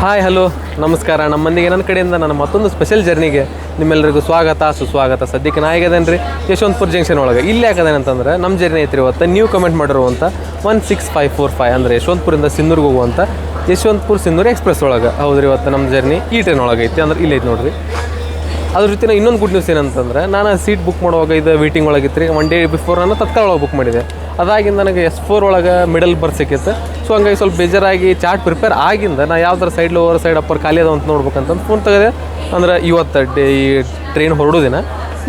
Hi hello ನಮಸ್ಕಾರ. ನಮ್ಮಂದಿಗೆ ನನ್ನ ಕಡೆಯಿಂದ ನನ್ನ ಮತ್ತೊಂದು ಸ್ಪೆಷಲ್ ಜರ್ನಿಗೆ ನಿಮ್ಮೆಲ್ಲರಿಗೂ ಸ್ವಾಗತ ಸುಸ್ವಾಗತ. ಸದ್ಯಕ್ಕೆ ನಾ ಹೇಗದೇನು ರೀ ಯಶವಂತಪುರ ಜಂಕ್ಷನ್ ಒಳಗೆ. ಇಲ್ಲಿ ಯಾಕದೇನೆ ಅಂತಂದ್ರೆ ನಮ್ಮ ಜರ್ನಿ ಐತ್ರಿ ಇವತ್ತು ನೀವು ಕಮೆಂಟ್ ಮಾಡಿರುವಂಥ 16545 ಅಂದರೆ ಯಶವಂತಪುರಿಂದ ಸಿನ್ನೂರಿಗೆ ಹೋಗುವಂಥ ಯಶವಂತಪುರ ಸಿನ್ನೂರು ಎಕ್ಸ್ಪ್ರೆಸ್ ಒಳಗೆ. ಹೌದ್ರಿ, ಇವತ್ತು ನಮ್ಮ ಜರ್ನಿ ಈ ಟ್ರೈನ್ ಒಳಗೆ ಐತಿ. ಅಂದ್ರೆ ಇಲ್ಲಿ ಐತಿ ನೋಡಿರಿ. ಅದ್ರ ಜೊತೆ ಇನ್ನೊಂದು ಗುಡ್ ನ್ಯೂಸ್ ಏನಂತಂದ್ರೆ, ನಾನು ಸೀಟ್ ಬುಕ್ ಮಾಡುವಾಗ ಇದು ವೇಟಿಂಗ್ ಒಳಗಿತ್ತು ರೀ. 1 ಡೇ ಬಿಫೋರ್ ನಾನು ತತ್ಕಾಲ ಒಳಗೆ ಬುಕ್ ಮಾಡಿದೆ. ಅದಾಗಿಂದ ನನಗೆ S4 ಒಳಗೆ ಮಿಡಲ್ ಬರ್ತ್ ಸಿಕ್ಕಿತ್ತು. ಸೊ ಹಂಗಾಗಿ ಸ್ವಲ್ಪ ಬೇಜಾರಾಗಿ ಚಾರ್ಟ್ ಪ್ರಿಪೇರ್ ಆಗಿಂದ ನಾ ಯಾವ್ದಾರ ಸೈಡ್ ಲೋವರ್ ಸೈಡ್ ಅಪ್ಪರ್ ಖಾಲಿ ಅದ ಅಂತ ನೋಡ್ಬೇಕಂತಂದು ಫೋನ್ ತೆಗೆದೆ. ಅಂದ್ರೆ ಇವತ್ತು ಈ ಟ್ರೈನ್ ಹೊರಡೋ ದಿನ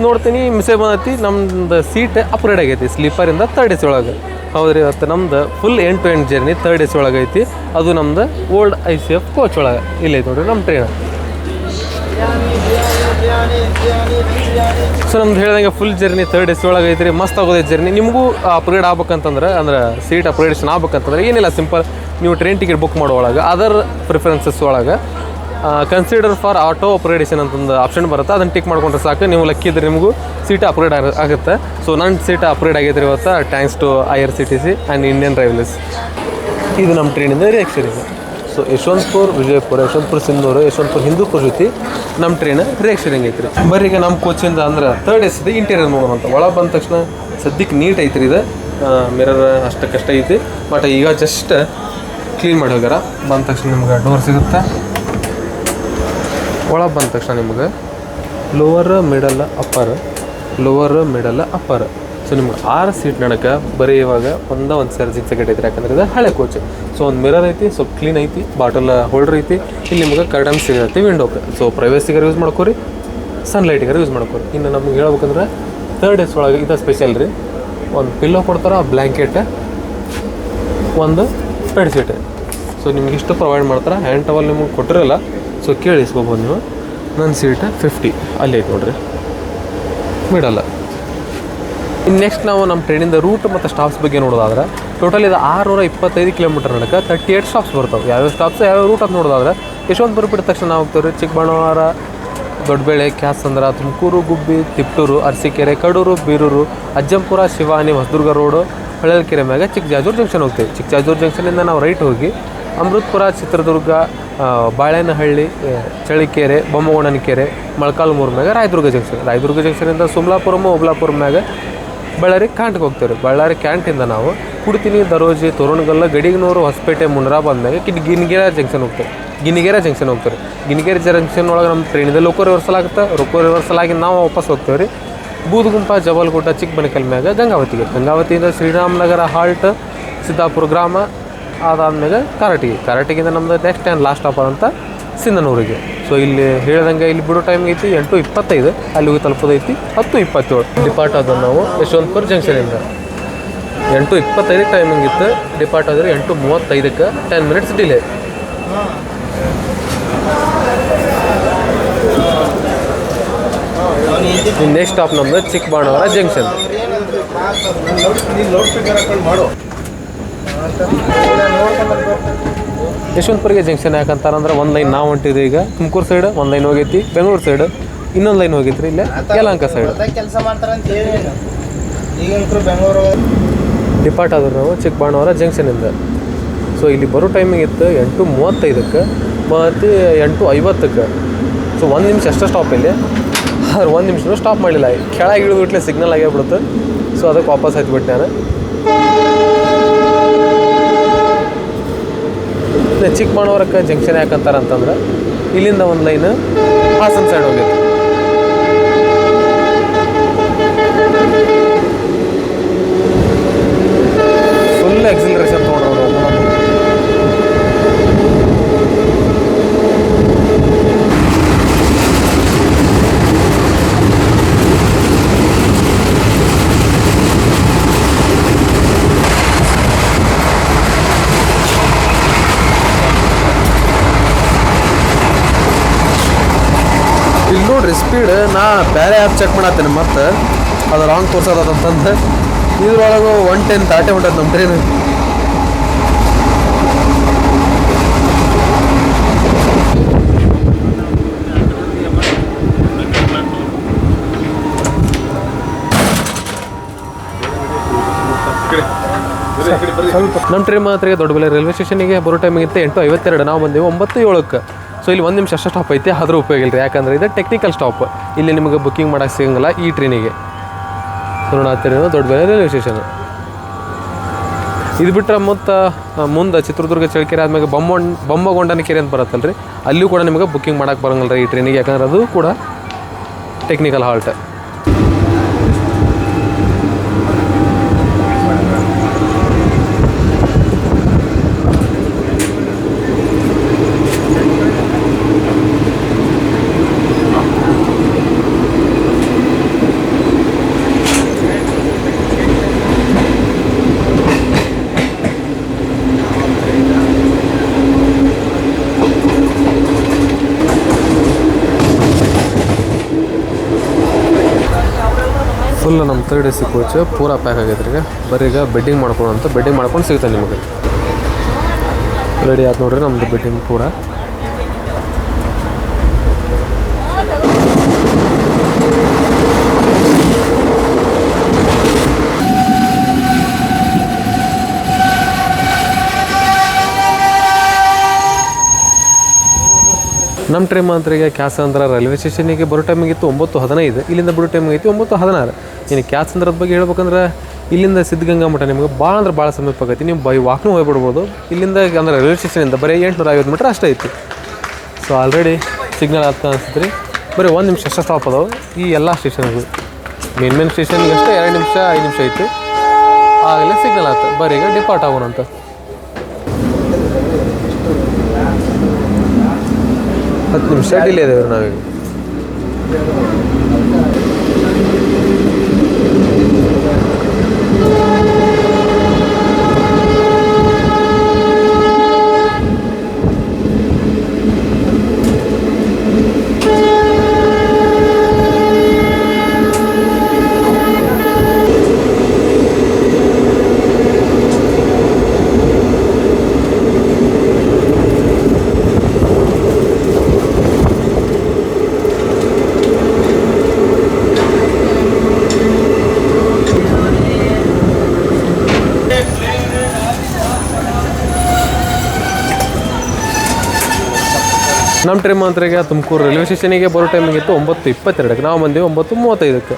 ನೋಡ್ತೀನಿ ಮೆಸೇಜ್ ಬಂದೈತಿ, ನಮ್ದು ಸೀಟ್ ಅಪ್ಗ್ರೇಡ್ ಆಗೈತಿ ಸ್ಲೀಪರಿಂದ 3rd AC ಒಳಗೆ. ಹೌದ್ರಿ, ಇವತ್ತು ನಮ್ದು full end to end journey 3rd AC ಒಳಗೆ ಐತಿ. ಅದು ನಮ್ದು ಓಲ್ಡ್ ICF ಕೋಚ್ ಒಳಗೆ ಇಲ್ಲೈತಿ ನೋಡಿರಿ ನಮ್ಮ ಟ್ರೈನ್. ಸೊ ನಮ್ದು ಹೇಳ್ದಂಗೆ ಫುಲ್ ಜರ್ನಿ 3rd AC ಒಳಗೆ ಐತ್ರಿ. ಮಸ್ತ್ ಆಗೋದೈತೆ ಜರ್ನಿ. ನಿಮಗೂ ಅಪ್ಗ್ರೇಡ್ ಆಗ್ಬೇಕಂತಂದ್ರೆ, ಅಂದ್ರೆ ಸೀಟ್ ಅಪ್ಗ್ರೇಡೇಷನ್ ಆಗ್ಬೇಕಂತಂದ್ರೆ ಏನಿಲ್ಲ, ಸಿಂಪಲ್ ನೀವು ಟ್ರೈನ್ ಟಿಕೆಟ್ ಬುಕ್ ಮಾಡೋ ಒಳಗೆ ಅದರ್ ಪ್ರಿಫರೆನ್ಸಸ್ ಒಳಗೆ ಕನ್ಸಿಡರ್ ಫಾರ್ ಆಟೋ ಅಪ್ಗ್ರೇಡೇಷನ್ ಅಂತಂದು ಆಪ್ಷನ್ ಬರುತ್ತೆ. ಅದನ್ನು ಟಿಕ್ ಮಾಡ್ಕೊಂಡ್ರೆ ಸಾಕು. ನೀವು ಲಕ್ಕಿ ಇದ್ರೆ ನಿಮಗೂ ಸೀಟ್ ಅಪ್ಗ್ರೇಡ್ ಆಗುತ್ತೆ. ಸೊ ನನ್ನ ಸೀಟ್ ಅಪ್ಗ್ರೇಡ್ ಆಗೈತೆ ಇವತ್ತು, thanks to IRCTC and Indian railways. ಇದು ನಮ್ಮ ಟ್ರೈನಿಂದ ರಿಯಾಕ್ಷನ್ ಇದೆ. ಸೊ ಯಶವಂತಪುರ ವಿಜಯಪುರ, ಯಶವಂತಪುರ ಸಿನ್ನೂರು, ಯಶವಂತಪುರ ಹಿಂದೂಪುರ ಜೊತೆ ನಮ್ಮ ಟ್ರೈನ್ ರಿಯಾಕ್ಷನ್ ಐತ್ರಿ. ಬರೀ ಈಗ ನಮ್ಮ ಕೋಚಿಂದ ಅಂದ್ರೆ 3rd AC ಇಂಟೀರಿಯರ್ ನೋಡೋಣ ಅಂತ. ಒಳಗೆ ಬಂದ ತಕ್ಷಣ ಸದ್ಯಕ್ಕೆ ನೀಟ್ ಐತ್ರಿ. ಇದು ಮಿರರ್ ಅಷ್ಟಕ್ಕಷ್ಟ ಐತಿ, ಬಟ್ ಈಗ ಜಸ್ಟ್ ಕ್ಲೀನ್ ಮಾಡಿ ಹೋಗ್ಯಾರ. ಬಂದ ತಕ್ಷಣ ನಿಮ್ಗೆ ಡೋರ್ ಸಿಗುತ್ತೆ. ಒಳಗೆ ಬಂದ ತಕ್ಷಣ ನಿಮ್ಗೆ lower middle upper, lower middle upper. So ನಿಮ್ಗೆ 6 ಸೀಟ್ ನಡಕ್ಕೆ ಬರೀ ಇವಾಗ ಒಂದು ಸೇರ್ ಸಿಕ್ಸೆಕೆಟ್ ಐತ್ರಿ. ಯಾಕಂದ್ರೆ ಇದು ಹಳೆ ಕೋಚ್. ಸೊ ಒಂದು ಮಿರರ್ ಐತಿ, ಸ್ವಲ್ಪ ಕ್ಲೀನ್ ಐತಿ, ಬಾಟಲ್ ಹೋಲ್ಡರ್ ಐತಿ. ಇಲ್ಲಿ ನಿಮ್ಗೆ ಕರ್ಟನ್ ಸಿಗತ್ತೆ ವಿಂಡೋಗೆ. ಸೊ ಪ್ರೈವೇಸಿಗಾರು ಯೂಸ್ ಮಾಡ್ಕೋರಿ, ಸನ್ಲೈಟಿಗಾರು ಯೂಸ್ ಮಾಡ್ಕೋರಿ. ಇನ್ನು ನಮ್ಗೆ ಹೇಳ್ಬೇಕಂದ್ರೆ 3rd AC ಒಳಗೆ ಇದು ಸ್ಪೆಷಲ್ ರೀ. ಒಂದು ಪಿಲ್ಲೋ ಕೊಡ್ತಾರೆ, ಬ್ಲ್ಯಾಂಕೆಟ್, ಒಂದು ಬೆಡ್ ಶೀಟ್. ಸೊ ನಿಮ್ಗೆ ಇಷ್ಟು ಪ್ರೊವೈಡ್ ಮಾಡ್ತಾರೆ. ಹ್ಯಾಂಡ್ ಟವಲ್ ನಿಮ್ಗೆ ಕೊಟ್ಟಿರಲ್ಲ. ಸೊ ಕೇಳಿಸ್ಕೊಬೋದು ನೀವು. ನನ್ನ ಸೀಟ್ 50 ಅಲ್ಲಿ ಐತೆ ನೋಡ್ರಿ, ಮಿಡಲ್ಲ. ಇನ್ನು ನೆಕ್ಸ್ಟ್ ನಾವು ನಮ್ಮ ಟ್ರೈನಿಂದ ರೂಟ್ ಮತ್ತು ಸ್ಟಾಪ್ಸ್ ಬಗ್ಗೆ ನೋಡೋದಾದ್ರೆ, ಟೋಟಲ್ ಇದು 625 ಕಿಲೋಮೀಟರ್ ನಡಕ್ಕೆ 38 ಸ್ಟಾಪ್ಸ್ ಬರ್ತಾವೆ. ಯಾವ್ಯಾವ ಸ್ಟಾಪ್ಸ್ ಯಾವ್ಯಾವ ರೂಟ್ ಅಂತ ನೋಡೋದಾದ್ರೆ, ಯಶವಂತಪುರ ಬಿಟ್ಟ ತಕ್ಷಣ ನಾವು ಹೋಗ್ತೀವಿ ರೀ ಚಿಕ್ಕಬಳ್ಳಾಪುರ, ದೊಡ್ಡಬೇಳೆ, ಕ್ಯಾಸಂದ್ರ, ತುಮಕೂರು, ಗುಬ್ಬಿ, ತಿಪ್ಟೂರು, ಅರಸೀಕೆರೆ, ಕಡೂರು, ಬೀರೂರು, ಅಜ್ಜಂಪುರ, ಶಿವಾನಿ, ಹೊಸದುರ್ಗ ರೋಡು, ಹೊಳಲ್ಕೆರೆ ಮ್ಯಾಗ ಚಿಕ್ಕಜಾಜೂರು ಜಂಕ್ಷನ್ ಹೋಗ್ತೀವಿ. ಚಿಕ್ಕಜಾಜೂರು ಜಂಕ್ಷನಿಂದ ನಾವು ರೈಟ್ ಹೋಗಿ ಅಮೃತಪುರ, ಚಿತ್ರದುರ್ಗ, ಬಾಳೆನಹಳ್ಳಿ, ಚಳಿಕೆರೆ, ಬೊಮ್ಮಗೊಂಡನಕೆರೆ, ಮೊಳಕಾಲ್ಮೂರು ಮ್ಯಾಗ ರಾಯದುರ್ಗ ಜಂಕ್ಷನ್. ರಾಯದುರ್ಗ ಜಂಕ್ಷನಿಂದ ಸುಮ್ಲಾಪುರಮ, ಓಬ್ಲಾಪುರ ಮ್ಯಾಗ ಬಳ್ಳಾರಿ ಕ್ಯಾಂಟ್ಗೆ ಹೋಗ್ತೀವಿ ರೀ. ಬಳ್ಳಾರಿ ಕ್ಯಾಂಟಿಂದ ನಾವು ಕುಡ್ತಿನಿ, ದರೋಜಿ, ತೋರಣಗಲ್ಲ, ಗಡಿಗನೂರು, ಹೊಸಪೇಟೆ, ಮುನ್ರಾಬಾದ್ ಮ್ಯಾಗ ಗಿನಿಗೆರೆ ಜಂಕ್ಷನ್ ಹೋಗ್ತೀವಿ. ಗಿನಿಗೆರೆ ಜಂಕ್ಷನ್ ಹೋಗ್ತೀವಿ ರೀ. ಗಿನಿಗೆರೆ ಜಂಕ್ಷನ್ ಒಳಗೆ ನಮ್ಮ ಟ್ರೈನಿಂದ ಲೋಕೋ ರಿವರ್ಸಲ್ ಆಗುತ್ತೆ. ಲೋಕೋ ರಿವರ್ಸಲ್ ಆಗಿ ನಾವು ವಾಪಸ್ ಹೋಗ್ತೀವಿ ರೀ ಬೂದಗುಂಪ, ಜಬಲ್ಗುಡ್ಡ, ಚಿಕ್ಕಬನಕಲ್ ಮ್ಯಾಗ ಗಂಗಾವತಿಗೆ. ಗಂಗಾವತಿಯಿಂದ ಶ್ರೀರಾಮನಗರ ಹಾಲ್ಟ್, ಸಿದ್ದಾಪುರ ಗ್ರಾಮ, ಅದಾದ್ಮೇಲೆ ಕಾರಟಗಿಯಿಂದ ನಮ್ಮದು ನೆಕ್ಸ್ಟ್ ಆ್ಯಂಡ್ ಲಾಸ್ಟ್ ಸ್ಟಾಪ್ ಆದಂಥ ಸಿಂಧನೂರಿಗೆ. ಸೊ ಇಲ್ಲಿ ಹೇಳ್ದಂಗೆ ಇಲ್ಲಿ ಬಿಡೋ ಟೈಮ್ ಐತಿ 8:25, ಅಲ್ಲಿ ಹೋಗಿ ತಲುಪೋದೈತಿ 10:27. ಡಿಪಾರ್ಟ್ ಆದ ನಾವು ಯಶವಂತಪುರ ಜಂಕ್ಷನಿಂದ 8:25 ಟೈಮಿಂಗ್ ಇತ್ತು. ಡಿಪಾರ್ಟ್ ಆದರೆ 8:35, 10 ಮಿನಿಟ್ಸ್ ಡಿಲೇ. ನೆಕ್ಸ್ಟ್ ಸ್ಟಾಪ್ ನಮ್ಮದು ಚಿಕ್ಕಬಳ್ಳಾಪುರ ಜಂಕ್ಷನ್. ಯಶವಂತಪುರಿಗೆ ಜಂಕ್ಷನ್ ಯಾಕಂತಾರಂದ್ರೆ, ಒಂದು ಲೈನ್ ನಾವು ಹೊಂಟಿದ್ವಿ ಈಗ ತುಮಕೂರು ಸೈಡ್, ಒಂದು ಲೈನ್ ಹೋಗೈತಿ ಬೆಂಗಳೂರು ಸೈಡ್, ಇನ್ನೊಂದು ಲೈನ್ ಹೋಗೈತ್ರಿ ಇಲ್ಲೇ ಯಲಹಂಕ ಸೈಡ್. ಡಿಪಾರ್ಟ್ ಆದ್ರೆ ನಾವು ಚಿಕ್ಕಬಳ್ಳಾಪುರ ಜಂಕ್ಷನಿಂದ. ಸೊ ಇಲ್ಲಿ ಬರೋ ಟೈಮಿಂಗ್ ಇತ್ತು 8:35 ಮತ್ತು 8:50. ಸೊ 1 ನಿಮಿಷ ಅಷ್ಟೇ ಸ್ಟಾಪ್ ಇಲ್ಲಿ. ಆದ್ರೆ 1 ನಿಮಿಷನೂ ಸ್ಟಾಪ್ ಮಾಡಲಿಲ್ಲ. ಕೆಳಗೆ ಇಳಿದ್ಬಿಟ್ಲೆ ಸಿಗ್ನಲ್ ಆಗ್ಯಾಬಿಡುತ್ತೆ. ಸೊ ಅದಕ್ಕೆ ವಾಪಸ್ ಹತ್ಬಿಟ್ಟೆ ನಾನು. ಚಿಕ್ಕಬಳ್ಳಾಪುರಕ್ಕೆ ಜಂಕ್ಷನ್ ಯಾಕಂತಾರೆ ಅಂತಂದ್ರೆ, ಇಲ್ಲಿಂದ ಒಂದು ಲೈನ್ ಹಾಸನ ಸೈಡ್ ಹೋಗಿತ್ತು. ಫುಲ್ ಎಕ್ಸಿಲರೇಷನ್ ತೊಗೊಂಡ್ರು. ಇಲ್ಲಿ ನೋಡ್ರಿ ಸ್ಪೀಡ್. ನಾ ಬೇರೆ ಆ್ಯಪ್ ಚೆಕ್ ಮಾಡತ್ತೇನೆ, ಮತ್ತು ಅದು ರಾಂಗ್ ತೋರ್ಸೋದಂತಂದು ಇದ್ರೊಳಗೆ 110 ದಾಟೆ ಹೊಂಟೈತೆ ನಮ್ಮ ಟ್ರೈನ್. ನಮ್ಮ ಟ್ರೈನ್ ಮಾತ್ರ ದೊಡ್ಡಬಳ್ಳಾರಿ ರೈಲ್ವೆ ಸ್ಟೇಷನಿಗೆ ಬರೋ ಟೈಮಿಗಿಂತ 8:52 ನಾವು ಬಂದೆವು 9:07. ಸೊ ಇಲ್ಲಿ 1 ನಿಮಿಷ ಅಷ್ಟು ಸ್ಟಾಪ್ ಐತಿ, ಆದರೂ ಉಪಯೋಗ ಇಲ್ಲ ರೀ, ಯಾಕಂದರೆ ಇದು ಟೆಕ್ನಿಕಲ್ ಸ್ಟಾಪ್. ಇಲ್ಲಿ ನಿಮಗೆ ಬುಕ್ಕಿಂಗ್ ಮಾಡೋಕ್ಕೆ ಸಿಗಂಗಿಲ್ಲ ಈ ಟ್ರೈನಿಗೆ. ಸೊ ನೋಡತ್ತೀರಿ ದೊಡ್ಡಬಳ್ಳಾರಿ ರೈಲ್ವೆ ಸ್ಟೇಷನ್. ಇದು ಬಿಟ್ಟರೆ ಮತ್ತು ಮುಂದೆ ಚಿತ್ರದುರ್ಗ ಚಳ್ಳಕೆರೆ ಆದಮೇಲೆ ಬೊಮ್ಮಗೊಂಡನ ಕೆರೆ ಅಂತ ಬರುತ್ತಲ್ಲ ರೀ, ಅಲ್ಲಿಯೂ ಕೂಡ ನಿಮಗೆ ಬುಕ್ಕಿಂಗ್ ಮಾಡೋಕ್ಕೆ ಬರೋಂಗಿಲ್ಲ ರೀ ಈ ಟ್ರೈನಿಗೆ, ಯಾಕಂದ್ರೆ ಅದು ಕೂಡ ಟೆಕ್ನಿಕಲ್ ಹಾಲ್ಟ್. ಫುಲ್ ನಮ್ಮ 3rd AC ಕೋಚ್ ಪೂರಾ ಪ್ಯಾಕ್ ಆಗೈತೆ ರೀ. ಬರೀ ಈಗ ಬೆಡ್ಡಿಂಗ್ ಮಾಡ್ಕೊಂಡು ಸಿಗುತ್ತೆ ನಿಮಗೆ. ರೆಡಿ ಆಯ್ತು ನೋಡ್ರಿ ನಮ್ಮದು ಬೆಡ್ಡಿಂಗ್ ಪೂರಾ. ನಮ್ಮ ಟ್ರೈನ್ ಮಾತ್ರ ಈಗ ಕ್ಯಾತ್ಸಂದ್ರ ರೈಲ್ವೆ ಸ್ಟೇಷನಿಗೆ ಬರೋ ಟೈಮಿಗಿತ್ತು 9:15, ಇಲ್ಲಿಂದ ಬಿಡೋ ಟೈಮಿಗೆ ಐತಿ 9:16. ಇನ್ನು ಕ್ಯಾತ್ಸಂದ್ರದ ಬಗ್ಗೆ ಹೇಳ್ಬೇಕಂದ್ರೆ ಇಲ್ಲಿಂದ ಸಿದ್ಧಗಂಗಾ ಮಠ ನಿಮಗೆ ಭಾಳ ಸಮೀಪ ಆಗೈತಿ. ನೀವು ಬೈ ವಾಕ್ನೂ ಹೋಗ್ಬಿಡ್ಬೋದು ಇಲ್ಲಿಂದ, ಅಂದರೆ ರೈಲ್ವೆ ಸ್ಟೇಷನಿಂದ ಬರೀ 850 ಮೀಟ್ರ್ ಅಷ್ಟೇ ಐತಿ. ಸೊ ಆಲ್ರೆಡಿ ಸಿಗ್ನಲ್ ಆಗ್ತಾ ಅನಿಸುತ್ತೆ ರೀ. ಬರೀ 1 ನಿಮಿಷ ಅಷ್ಟೇ ಸ್ಟಾಪ್ ಅದಾವೆ ಈ ಎಲ್ಲ ಸ್ಟೇಷನ್ಗಳು. ಮೇನ್ ಸ್ಟೇಷನ್ಗೆ ಅಷ್ಟೇ 2 ನಿಮಿಷ 5 ನಿಮಿಷ ಐತಿ, ಆಗಲೇ ಸಿಗ್ನಲ್ ಆಗ್ತದೆ ಬರೀ ಈಗ ಡಿಪಾರ್ಟ್ ಆಗೋಣಂತ. ಹತ್ತು ನಿಮಿಷ ಡಿಲೇ ಇದೇವೆ ನಾವೀಗ. ನಮ್ಮ ಟ್ರೈನ್ ಮಾತ್ರ ಈಗ ತುಮಕೂರು ರೈಲ್ವೆ ಸ್ಟೇಷನಿಗೆ ಬರೋ ಟೈಮಿಗಿತ್ತು 9:22, ನಾವು ಬಂದೆವು 9:35.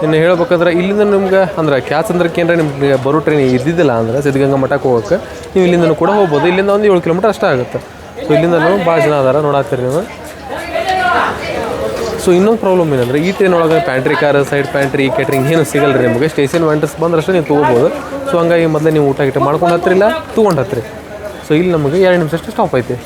ಇನ್ನು ಹೇಳ್ಬೇಕಂದ್ರೆ ಇಲ್ಲಿಂದ ನಿಮ್ಗೆ ಅಂದ್ರೆ ಕ್ಯಾತ್ಸಂದ್ರಕ್ಕೆ ಏನಾರ ನಿಮ್ಗೆ ಬರೋ ಟ್ರೈನ್ ಇದ್ದಿದ್ದಿಲ್ಲ ಅಂದ್ರೆ ಸಿದ್ಧಗಂಗಾ ಮಠಕ್ಕೆ ಹೋಗೋಕ್ಕೆ ನೀವು ಇಲ್ಲಿಂದನೂ ಕೂಡ ಹೋಗ್ಬೋದು. ಇಲ್ಲಿಂದ ಒಂದು 7 ಕಿಲೋಮೀಟರ್ ಅಷ್ಟೇ ಆಗುತ್ತೆ. ಸೊ ಇಲ್ಲಿಂದನೂ ಭಾಳ ಜನ ಅದಾರ ನೋಡತ್ತೀರಿ ನೀವು. ಸೊ ಇನ್ನೊಂದು ಪ್ರಾಬ್ಲಮ್ ಏನಂದರೆ ಈ ಟ್ರೈನ್ ಒಳಗೆ pantry car, side pantry, catering ಏನು ಸಿಗಲ್ಲ ರೀ ನಿಮಗೆ. ಸ್ಟೇಷನ್ ವೆಂಟರ್ಸ್ ಬಂದ್ರಷ್ಟೇ ನೀವು ತೊಗೋಬೋದು. ಸೊ ಹಂಗಾಗಿ ಮೊದಲೇ ನೀವು ಊಟ ಮಾಡ್ಕೊಂಡು ಹತ್ತಿರಿಲ್ಲ ತೊಗೊಂಡು ಹತ್ತಿರಿ. ಸೊ ಇಲ್ಲಿ ನಮಗೆ 2 ನಿಮಿಷ ಅಷ್ಟು ಸ್ಟಾಪ್ ಐತಿ.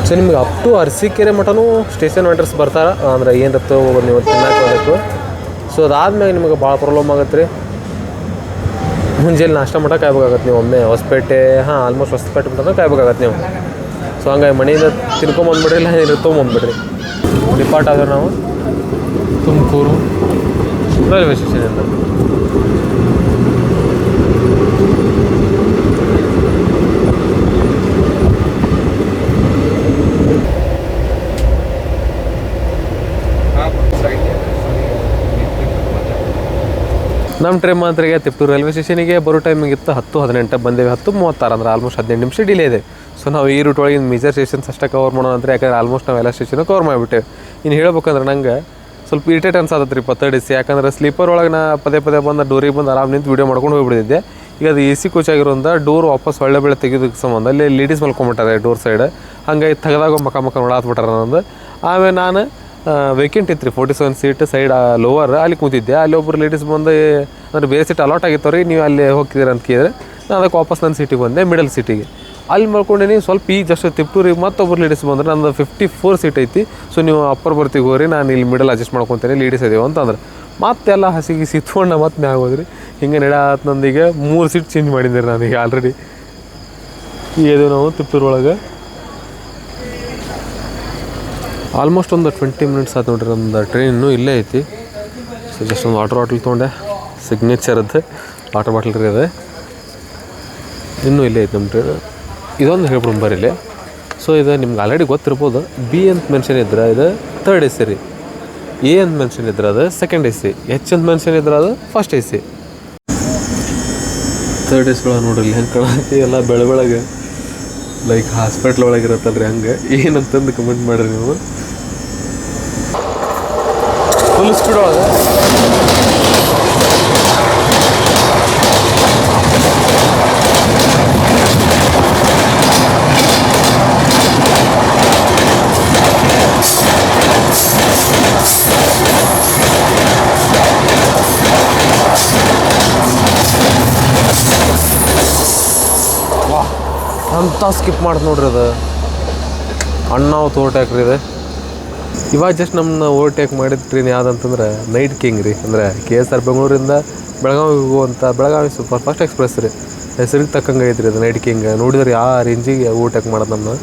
ಸೊ ನಿಮ್ಗೆ ಅಪ್ ಟು ಅರಸೀಕೆರೆ ಮಠನೂ ಸ್ಟೇಷನ್ ವೆಂಟರ್ಸ್ ಬರ್ತಾರೆ, ಅಂದ್ರೆ ಏನಿರುತ್ತೋ ನೀವು ತಿನ್ನಕ್ಕೆ ಹೋಗಬೇಕು. ಸೊ ಅದಾದ್ಮೇಲೆ ನಿಮಗೆ ಭಾಳ ಪ್ರಾಬ್ಲಮ್ ಆಗುತ್ತೆ ರೀ. ಮುಂಜಾನೆ ನಾಷ್ಟ ಮಠ ಕಾಯ್ಬೇಕಾಗತ್ತೆ ನೀವು. ಒಮ್ಮೆ ಹೊಸಪೇಟೆ ಆಲ್ಮೋಸ್ಟ್ ಹೊಸಪೇಟೆ ಮಠ ಕಾಯ್ಬೇಕಾಗತ್ತೆ ನೀವು. ಸೊ ಹಂಗಾಗಿ ಮನೆಯಿಂದ ತಿನ್ಕೊಂಬಂದ್ಬಿಡ್ರಿ, ಇಲ್ಲ ಏನಿರು ತೊಗೊಂಬಂದ್ಬಿಡ್ರಿ. ಡಿಪಾರ್ಟ್ ಆದ್ರೆ ನಾವು ತುಮಕೂರು ರೈಲ್ವೆ ಸ್ಟೇಷನಿಂದ. ನಮ್ಮ ಟ್ರೈನ್ ಮಾತ್ರ ಈಗ ತಿಪ್ಟೂರು ರೈಲ್ವೆ ಸ್ಟೇಷನಿಗೆ ಬರೋ ಟೈಮಿಗಿತ್ತು 10:18 ಬಂದೇವೆ. 10:36 ಅಂದ್ರೆ ಆಲ್ಮೋಸ್ಟ್ 15 ನಿಮಿಷ ಡಿಲೇ ಇದೆ. ಸೊ ನಾವು ಈ ರೂಟ್ ಒಳಗೆ ಮೇಜರ್ ಸ್ಟೇಷನ್ಸ್ ಅಷ್ಟೇ ಕವರ್ ಮಾಡೋಣ ಅಂದರೆ, ಯಾಕಂದ್ರೆ ಆಲ್ಮೋಸ್ಟ್ ನಾವು ಎಲ್ಲ ಸ್ಟೇಷನ್ ಕವರ್ ಮಾಡಿಬಿಟ್ಟೇವೆ. ಇನ್ನು ಹೇಳ್ಬೇಕಂದ್ರೆ ನಂಗೆ ಸ್ವಲ್ಪ ಇರಿಟೇಟ್ ಅನ್ಸತ್ತೆ ರೀ 3rd AC, ಯಾಕಂದ್ರೆ ಸ್ಲೀಪರ್ ಒಳಗೆ ನಾ ಪದೇ ಬಂದು ಡೋರಿಗೆ ಬಂದು ಆರಾಮ್ ನಿಂತು ವೀಡಿಯೋ ಮಾಡ್ಕೊಂಡು ಹೋಗ್ಬಿಟ್ಟಿದ್ದೆ. ಈಗ ಅದು AC ಕೋಚ್ ಆಗಿರೋದ್ರಿಂದ ಡೋರ್ ವಾಪಸ್ ಒಳ್ಳೆ ಬೆಳೆ ತೆಗೆಯೋದಕ್ಕೆ ಸಂಬಂಧ ಅಲ್ಲಿ ಲೇಡೀಸ್ ಮಲ್ಕೊಂಬಿಟ್ಟಾರೆ ಡೋರ್ ಸೈಡ್. ಹಾಗಾಗಿ ತೆಗೆದಾಗ ಮಕ್ಕ ನೋಡಾತ್ಬಿಟ್ಟಾರ ನಂದು. ಆಮೇಲೆ ನಾನು ವೇಕೆಂಟ್ ಇತ್ತು ರೀ 47 ಸೀಟ್ ಸೈಡ್ ಲೋವರ್, ಅಲ್ಲಿ ಕೂತಿದ್ದೆ. ಅಲ್ಲಿ ಒಬ್ಬರು ಲೇಡೀಸ್ ಬಂದು ಅಂದರೆ ಬೇರೆ ಸೀಟ್ ಅಲಾಟ್ ಆಗಿತ್ತವ್ರಿ, ನೀವು ಅಲ್ಲಿ ಹೋಗ್ತಿದ್ದೀರ ಅಂತ ಕೇಳಿದ್ರೆ ನಾನು ಅದಕ್ಕೆ ವಾಪಸ್ ನನ್ನ ಸೀಟಿಗೆ ಬಂದೆ, ಮಿಡಲ್ ಸೀಟಿಗೆ. ಅಲ್ಲಿ ಮಾಡ್ಕೊಂಡೇನಿ. ಸ್ವಲ್ಪ ಈಗ ಜಸ್ಟ್ ತಿಪ್ಟೂರಿಗೆ ಮತ್ತೊಬ್ಬರು ಲೇಡೀಸ್ ಬಂದ್ರೆ ನಂದು 54 ಸೀಟ್ ಐತಿ. ಸೊ ನೀವು ಅಪ್ಪರ್ ಬರ್ತಿಗೆ ಹೋಗ್ರಿ, ನಾನು ಇಲ್ಲಿ ಮಿಡಲ್ ಅಡ್ಜಸ್ಟ್ ಮಾಡ್ಕೊತೇನೆ, ಲೇಡೀಸ್ ಇದೀವಿ ಅಂತಂದ್ರೆ ಮತ್ತೆಲ್ಲ ಹಸಿಗೆ ಸಿತ್ಕೊಂಡು ಮತ್ತೆ ಮ್ಯಾಗ ಹೋದ್ರಿ. ಹಿಂಗೆ ನಡಾತ್ ನಂದೀಗ 3 ಸೀಟ್ ಚೇಂಜ್ ಮಾಡಿದ್ದೀರಿ ನಾನೀಗ ಆಲ್ರೆಡಿ. ಈಗ ಇದು ನಾವು ತಿಪ್ಟೂರು ಒಳಗೆ ಆಲ್ಮೋಸ್ಟ್ ಒಂದು 20 ಮಿನಿಟ್ಸ್ ಆಯ್ತು ನೋಡ್ರಿ. ನಮ್ದು ಟ್ರೈನ್ ಇನ್ನೂ ಇಲ್ಲೇ ಐತಿ. ಸೊ ಜಸ್ಟ್ ಒಂದು ವಾಟರ್ ಬಾಟಲ್ ತೊಗೊಂಡೆ, ಸಿಗ್ನೇಚರ್ದು ವಾಟರ್ ಬಾಟಲ್ ರೀ ಅದು. ಇನ್ನೂ ಇಲ್ಲೇ ಐತಿ ನಮ್ಮ ಟ್ರೈನ್. ಇದೊಂದು ಹೇಳ್ಬಿಡು ಬರೀಲಿ. ಸೊ ಇದು ನಿಮ್ಗೆ ಆಲ್ರೆಡಿ ಗೊತ್ತಿರ್ಬೋದು. ಬಿ ಅಂತ ಮೆನ್ಷನ್ ಇದ್ರೆ ಇದು ಥರ್ಡ್ AC ರೀ. ಎ ಅಂತ ಮೆನ್ಷನ್ ಇದ್ರೆ ಅದು ಸೆಕೆಂಡ್ AC. ಎಚ್ ಅಂತ ಮೆನ್ಷನ್ ಇದ್ರೆ ಅದು ಫಸ್ಟ್ AC. ಥರ್ಡ್ AC ನೋಡ್ರಿ ಹೆಂಗೆ ಕಾಣತಿ ಎಲ್ಲ ಬೆಳಗ್ಗೆ ಲೈಕ್ ಹಾಸ್ಪಿಟ್ಲ್ ಒಳಗೆ ಇರತ್ತಲ್ರಿ ಹಂಗೆ. ಏನಂತಂದು ಕಮೆಂಟ್ ಮಾಡಿರಿ ನೀವು. ಫುಲ್ ಸ್ಪೀಡ್ ಒಳಗೆ ಅಂತ ಸ್ಕಿಪ್ ಮಾಡ್ತು ನೋಡ್ರಿ ಅದು. ಅಣ್ಣಾವು ಓವರ್ಟೇಕ್ ರೀ ಇದು. ಇವಾಗ ಜಸ್ಟ್ ನಮ್ಮನ್ನ ಓವರ್ಟೇಕ್ ಮಾಡಿದ ಟ್ರೈನ್ ಯಾವುದಂತಂದ್ರೆ ನೈಟ್ ಕಿಂಗ್ ರೀ. ಅಂದರೆ KSR ಬೆಂಗಳೂರಿಂದ ಬೆಳಗಾವಿಗೆ ಹೋಗುವಂಥ ಬೆಳಗಾವಿ ಸೂಪರ್ ಫಾಸ್ಟ್ ಎಕ್ಸ್ಪ್ರೆಸ್ ರೀ. ಹೆಸರಿಗೆ ತಕ್ಕಂಗೆ ಐತ್ರಿ ಅದು ನೈಟ್ ಕಿಂಗ್. ನೋಡಿದ್ರೆ ಯಾವ ರೇಂಜಿಗೆ ಓವರ್ಟೇಕ್ ಮಾಡೋದು ನಮ್ಮನ್ನ.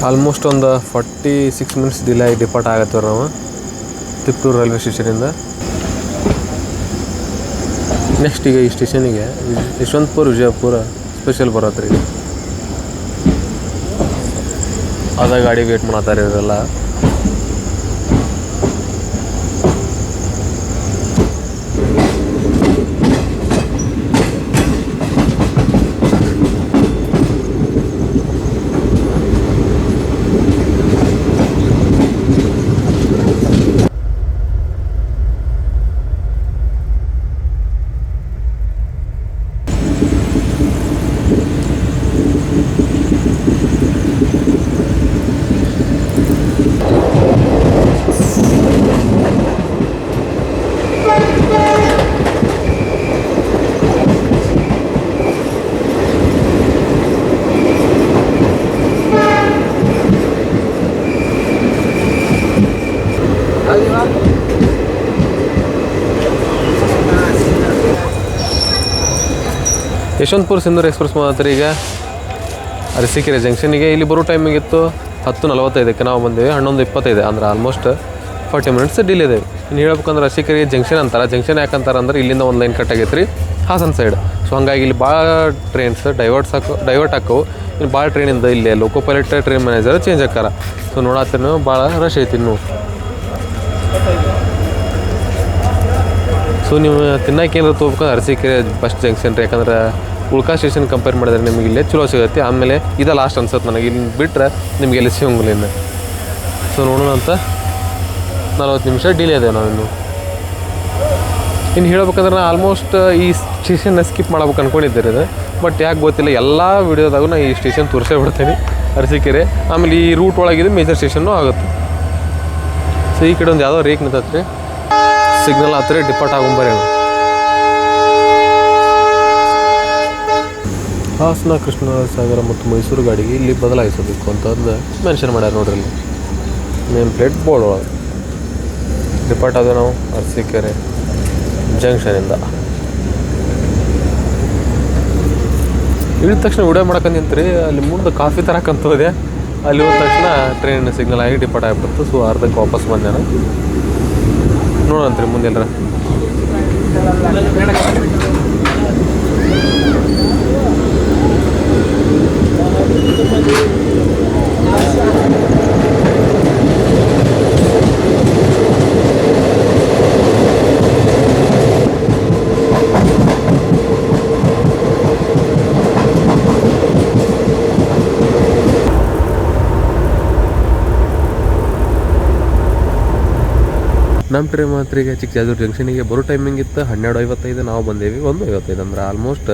ಆಲ್ಮೋಸ್ಟ್ ಒಂದು 46 ಮಿನಿಟ್ಸ್ ಡಿಲೇ ಆಗಿ ಡಿಪಾರ್ಟ್ ಆಗತ್ತವ್ರಿ ನಾವು ತಿಪ್ಟೂರು ರೈಲ್ವೆ ಸ್ಟೇಷನಿಂದ. ನೆಕ್ಸ್ಟ್ ಈಗ ಈ ಸ್ಟೇಷನಿಗೆ ಯಶವಂತಪುರ ವಿಜಯಪುರ ಸ್ಪೆಷಲ್ ಬರತ್ತೆ ರೀ. ಅದ ಗಾಡಿ ವೇಟ್ ಮಾಡತ್ತಾರೆ ಇವರೆಲ್ಲ. ಯಶವಂತಪುರ ಸಿಂಧೂರು ಎಕ್ಸ್ಪ್ರೆಸ್ ಮಾತ್ರ ಈಗ ಅರಸೀಕೆರೆ ಜಂಕ್ಷನಿಗೆ ಇಲ್ಲಿ ಬರೋ ಟೈಮಿಗೆ ಇತ್ತು 10:45ಕ್ಕೆ ನಾವು ಬಂದೇವೆ. 11:25 ಅಂದ್ರೆ ಆಲ್ಮೋಸ್ಟ್ 40 ಮಿನಿಟ್ಸ್ ಡಿಲೇ ಇದೆ. ಇನ್ನು ಹೇಳ್ಬೇಕಂದ್ರೆ ಅರಸೀಕೆರೆ ಜಂಕ್ಷನ್ ಅಂತಾರೆ. ಜಂಕ್ಷನ್ ಯಾಕಂತಾರೆ ಅಂದ್ರೆ ಇಲ್ಲಿಂದ ಒಂದು ಲೈನ್ ಕಟ್ ಆಗೈತೆ ರೀ ಹಾಸನ ಸೈಡ್. ಸೊ ಹಂಗಾಗಿ ಇಲ್ಲಿ ಭಾಳ ಟ್ರೈನ್ಸ್ ಡೈವರ್ಟ್ ಹಾಕವು. ಇನ್ನು ಭಾಳ ಟ್ರೈನಿಂದ ಇಲ್ಲಿ ಲೋಕೋ ಪೈಲಟ್ ಟ್ರೈನ್ ಮ್ಯಾನೇಜರ್ ಚೇಂಜ್ ಆಕಾರ. ಸೊ ನೋಡತ್ತೀರಿ ನೀವು ಭಾಳ ರಶ್ ಐತಿ ಇನ್ನು. ಸೊ ನೀವು ತಿನ್ನಕ್ಕೆ ಏನಾರು ತೊಗೋಬೇಕಂದ್ರೆ ಅರಸೀಕೆರೆ ಫಸ್ಟ್ ಜಂಕ್ಷನ್ ರೀ. ಯಾಕಂದ್ರೆ ಉಳ್ಕಾ ಸ್ಟೇಷನ್ ಕಂಪೇರ್ ಮಾಡಿದ್ರೆ ನಿಮಗೆ ಇಲ್ಲೇ ಚಲೋ ಸಿಗುತ್ತೆ. ಆಮೇಲೆ ಇದು ಲಾಸ್ಟ್ ಅನ್ಸುತ್ತೆ ನನಗೆ. ಇಲ್ಲಿ ಬಿಟ್ಟರೆ ನಿಮಗೆ ಎಲ್ಲಿ ಸಿಗೋಂಗಿಲ್ಲ ಇನ್ನು. ಸೊ ನೋಡೋಣ ಅಂತ 40 ನಿಮಿಷ ಡಿಲೇ ಇದೆ ನಾವಿನ್ನು. ಇನ್ನು ಹೇಳ್ಬೇಕಂದ್ರೆ ನಾನು ಆಲ್ಮೋಸ್ಟ್ ಈ ಸ್ಟೇಷನ್ನ ಸ್ಕಿಪ್ ಮಾಡ್ಬೇಕು ಅನ್ಕೊಂಡಿದ್ದೆ ಇದು. ಬಟ್ ಯಾಕೆ ಗೊತ್ತಿಲ್ಲ, ಎಲ್ಲ ವೀಡಿಯೋದಾಗೂ ನಾನು ಈ ಸ್ಟೇಷನ್ ತೋರಿಸೇ ಬಿಡ್ತೀನಿ ಅರಸೀಕೆರೆ. ಆಮೇಲೆ ಈ ರೂಟ್ ಒಳಗಿದ್ದು ಮೇಜರ್ ಸ್ಟೇಷನ್ನು ಆಗುತ್ತೆ. ಸೊ ಈ ಕಡೆ ಒಂದು ಯಾವುದೋ ರೇಕ್ ನಿಂತೈತೆ ರೀ. ಸಿಗ್ನಲ್ ಹತ್ತಿರ ಡಿಪಾರ್ಟ್ ಆಗೊಂಬರೇನು. ಹಾಸನ ಕೃಷ್ಣಸಾಗರ ಮತ್ತು ಮೈಸೂರು ಗಾಡಿಗೆ ಇಲ್ಲಿ ಬದಲಾಯಿಸಬೇಕು ಅಂತಂದು ಮೆನ್ಷನ್ ಮಾಡ್ಯಾರ ನೋಡ್ರಿ. ಇಲ್ಲಿ ನೇಮ್ ಪ್ಲೇಟ್ ಬೋರ್ಡ್ ಒಳಗೆ ಡಿಪಾರ್ಟ್ ಆದ ನಾವು ಅರಸೀಕೆರೆ ಜಂಕ್ಷನಿಂದ. ಇಳಿದ ತಕ್ಷಣ ವಿಡಿಯೋ ಮಾಡಕ್ಕೆ ನಿಂತ್ರಿ. ಅಲ್ಲಿ ಮುಂದೆ ಕಾಫಿ ತರಕಂತ ಹೋದೆ. ಅಲ್ಲಿ ಹೋದ ತಕ್ಷಣ ಟ್ರೈನ್ ಸಿಗ್ನಲ್ ಆಗಿ ಡಿಪಾರ್ಟ್ ಆಗಿಬಿಡ್ತು. ಸೊ ಅರ್ಧಕ್ಕೆ ವಾಪಸ್ ಬಂದೆ ನಾನು. ನೋಡಂತ್ರಿ ಮುಂದೆ ಎಲ್ಲರ. ನಮ್ಮ ಟ್ರೈನ್ ಮಾತ್ರ ಈಗ ಚಿಕ್ಕಜಾಜೂರು ಜಂಕ್ಷನಿಗೆ ಬರೋ ಟೈಮಿಂಗ್ ಇತ್ತು 12:55. ನಾವು ಬಂದೇವಿ 1:55 ಅಂದ್ರೆ ಆಲ್ಮೋಸ್ಟ್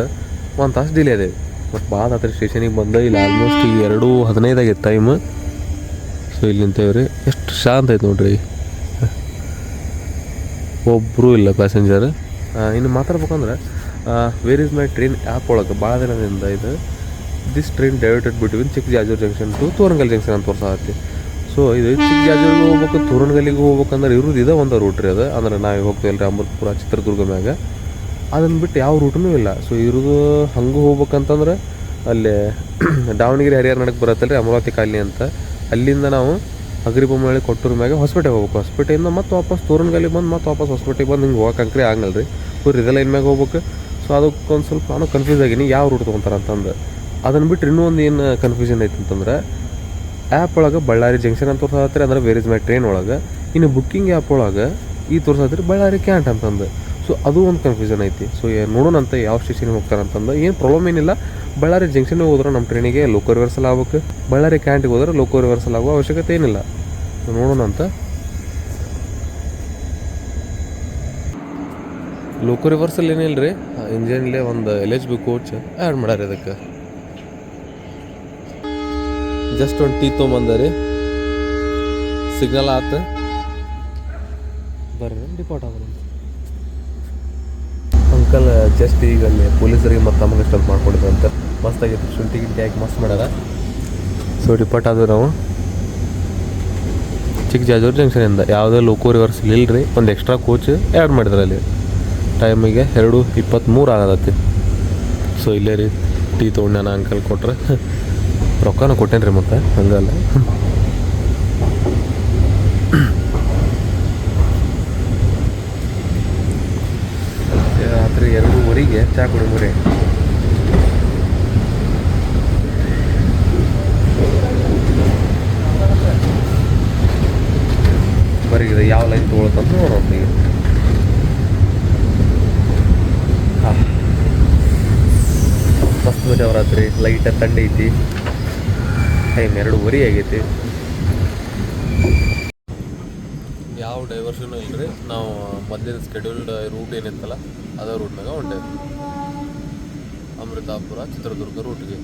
1 ತಾಸು ಡಿಲೇ ಅದೇವಿ. ಮತ್ತು ಭಾಳ ಹತ್ತಿರ ಸ್ಟೇಷನಿಗೆ ಬಂದ ಇಲ್ಲಿ ಆಲ್ಮೋಸ್ಟ್ ಈಗ 2:15 ಆಗೈತೆ ಟೈಮ್. ಸೊ ಇಲ್ಲಿ ನಿಂತೇವ್ರಿ. ಎಷ್ಟು ಶಾಂತ ಐತೆ ನೋಡ್ರಿ. ಒಬ್ಬರೂ ಇಲ್ಲ ಪ್ಯಾಸೆಂಜರ್. ಇನ್ನು ಮಾತಾಡ್ಬೇಕಂದ್ರೆ where is my train app ಒಳಗೆ ಭಾಳ ದಿನದಿಂದ ಇದು this train diverted between Chikkajajur junction to Toranagal junction ಅಂತ ತೋರ್ಸಾಕತ್ತಿ. ಸೊ ಇದು ಚಿಕ್ಕಜಾಜೂರಿಗೆ ಹೋಗ್ಬೇಕು, ತೋರಣಗಲ್ಲಿಗೆ ಹೋಗ್ಬೇಕಂದ್ರೆ ಇರೋದು ಇದೆ ಒಂದು ರೂಟ್ ರೀ ಅದು. ಅಂದ್ರೆ ನಾವು ಹೋಗ್ತೀವಲ್ಲ ರೀ ಅಮೃತಪುರ ಚಿತ್ರದುರ್ಗ ಮ್ಯಾಗ. ಅದನ್ನು ಬಿಟ್ಟು ಯಾವ ರೂಟೂ ಇಲ್ಲ. ಸೊ ಇರೋದು ಹಂಗೆ ಹೋಗ್ಬೇಕಂತಂದ್ರೆ ಅಲ್ಲೇ ದಾವಣಗೆರೆ ಹರಿಹರ ನಡಕ್ಕೆ ಬರುತ್ತಲ್ಲ ರೀ ಅಮರಾವತಿ ಕಾಲನಿ ಅಂತ. ಅಲ್ಲಿಂದ ನಾವು ಅಗ್ರಿಬೊಮ್ಮನಹಳ್ಳಿ ಕೊಟ್ಟೂರು ಮ್ಯಾಗ ಹೊಸಪೇಟೆಗೆ ಹೋಗ್ಬೇಕು. ಹೊಸಪೇಟೆಯಿಂದ ಮತ್ತೆ ವಾಪಸ್ ತೋರಣಗಲ್ಲಿಗೆ ಬಂದು ಮತ್ತೆ ವಾಪಸ್ ಹೊಸಪೇಟೆಗೆ ಬಂದು ಹಿಂಗೆ ಹೋಗಕ್ಕೆ ಆಗಲ್ಲ ರೀ. ಇದೇ ಲೈನ್ ಮ್ಯಾಗ ಹೋಗ್ಬೇಕು. ಸೊ ಅದಕ್ಕೊಂದು ಸ್ವಲ್ಪ ನಾನು ಕನ್ಫ್ಯೂಸ್ ಆಗೀನಿ ಯಾವ ರೂಟ್ ತೊಗೊತಾರೆ ಅಂತಂದು. ಅದನ್ನು ಬಿಟ್ಟು ಇನ್ನೂ ಒಂದು ಏನು ಕನ್ಫ್ಯೂಷನ್ ಐತೆ ಅಂತಂದ್ರೆ ಆ್ಯಪ್ ಒಳಗೆ ಬಳ್ಳಾರಿ ಜಂಕ್ಷನ್ ಅಂತ ತೋರ್ಸತ್ರಿ, ಅಂದ್ರೆ ವೇರ್ ಇಸ್ ಮೈ ಟ್ರೈನ್ ಒಳಗೆ. ಇನ್ನು ಬುಕ್ಕಿಂಗ್ ಆ್ಯಪ್ ಒಳಗೆ ತೋರ್ಸತ್ರಿ ಬಳ್ಳಾರಿ ಕ್ಯಾಂಟ್ ಅಂತಂದು. ಸೊ ಅದು ಒಂದು ಕನ್ಫ್ಯೂಷನ್ ಐತಿ. ಸೊ ನೋಡೋಣಂತ ಯಾವ ಸ್ಟೇಷನ್ಗೆ ಹೋಗ್ತಾರೆ ಅಂತಂದು. ಏನು ಪ್ರಾಬ್ಲಮ್ ಏನಿಲ್ಲ, ಬಳ್ಳಾರಿ ಜಂಕ್ಷನ್ಗೆ ಹೋದ್ರೆ ನಮ್ಮ ಟ್ರೈನಿಗೆ ಲೋಕೋ ರಿವರ್ಸಲ್ ಆಗ್ಬೇಕು, ಬಳ್ಳಾರಿ ಕ್ಯಾಂಟಿಗೆ ಹೋದ್ರೆ ಲೋಕೋ ರಿವರ್ಸಲ್ ಆಗೋ ಅವಶ್ಯಕತೆ ಏನಿಲ್ಲ. ಸೊ ನೋಡೋಣ ಅಂತ. ಲೋಕೋ ರಿವರ್ಸಲ್ ಏನಿಲ್ಲ ರೀ, ಇಂಜಿನಲ್ಲೇ ಒಂದು LHB ಕೋಚ್ ಆ್ಯಡ್ ಮಾಡ್ಯಾರ. ಇದಕ್ಕೆ ಜಸ್ಟ್ ಒಂದು ಟೀ ತೊಗೊಂಬಂದ ರೀ, ಸಿಗ್ನಲ್ ಆತ ಬರ್ರಿ ಡಿಪಾರ್ಟ್ ಆಗೋಣ. ಅಂಕಲ್ ಜಸ್ಟ್ ಈಗ ಅಲ್ಲಿ ಪೊಲೀಸರಿಗೆ ಮತ್ತು ನಮಗೆ ಸ್ಟಂಪ್ ಮಾಡ್ಕೊಂಡಿದ್ರಂತೆ. ಮಸ್ತಾಗಿತ್ತು, ಶುಂಠಿ ಗಿಂಟಿ ಹಾಕಿ ಮಸ್ತ್ ಮಾಡ್ಯಾರ. ಸೊ ಡಿಪಾರ್ಟ್ ಆದ್ವಿ ನಾವು ಚಿಕ್ಕಜಾಜೂರು ಜಂಕ್ಷನಿಂದ. ಯಾವುದೇ ಲೋಕೋ ರಿವರ್ಸಲ್ ಇಲ್ಲ ರೀ, ಒಂದು ಎಕ್ಸ್ಟ್ರಾ ಕೋಚ್ ಆ್ಯಡ್ ಮಾಡಿದ್ರು ಅಲ್ಲಿ. ಟೈಮಿಗೆ 2:23 ಆಗತ್ತೆ. ಸೊ ಇಲ್ಲೇ ರೀ ಟೀ ತೊಗೊಂಡು ನಾನು ಅಂಕಲ್ ಕೊಟ್ರೆ ರೊಕ್ಕನೂ ಕೊಟ್ಟೇನೆ ರೀ, ಮತ್ತೆ ಹಂಗಲ್ಲ. ರಾತ್ರಿ 2:15 ಚಹಾ ಕುಡಿದ್ರಿ. ಬರೀ ಇದು ಯಾವ ಲೈನ್ ತೊಗೊಳತ್ತಂತ ನೋಡೋಣ ಈಗ. ಮಸ್ತ್ ಮಜಾ ರಾತ್ರಿ, ಲೈಟ್ ಥಂಡಿ ಐತಿ. ಟೈಮ್ 2:15 ಆಗೈತಿ. ಯಾವ ಡೈವರ್ಷನ್ ಇಲ್ಲರಿ, ನಾವು ಮೊದಲಿನ ಸ್ಕೆಡ್ಯೂಲ್ಡ್ ರೂಟ್ ಏನಿತ್ತಲ್ಲ ಅದೇ ರೂಟ್ನಾಗ ಹೊಂಟೇವಿ. ಅಮೃತಾಪುರ ಚಿತ್ರದುರ್ಗ ರೂಟ್ಗೆ.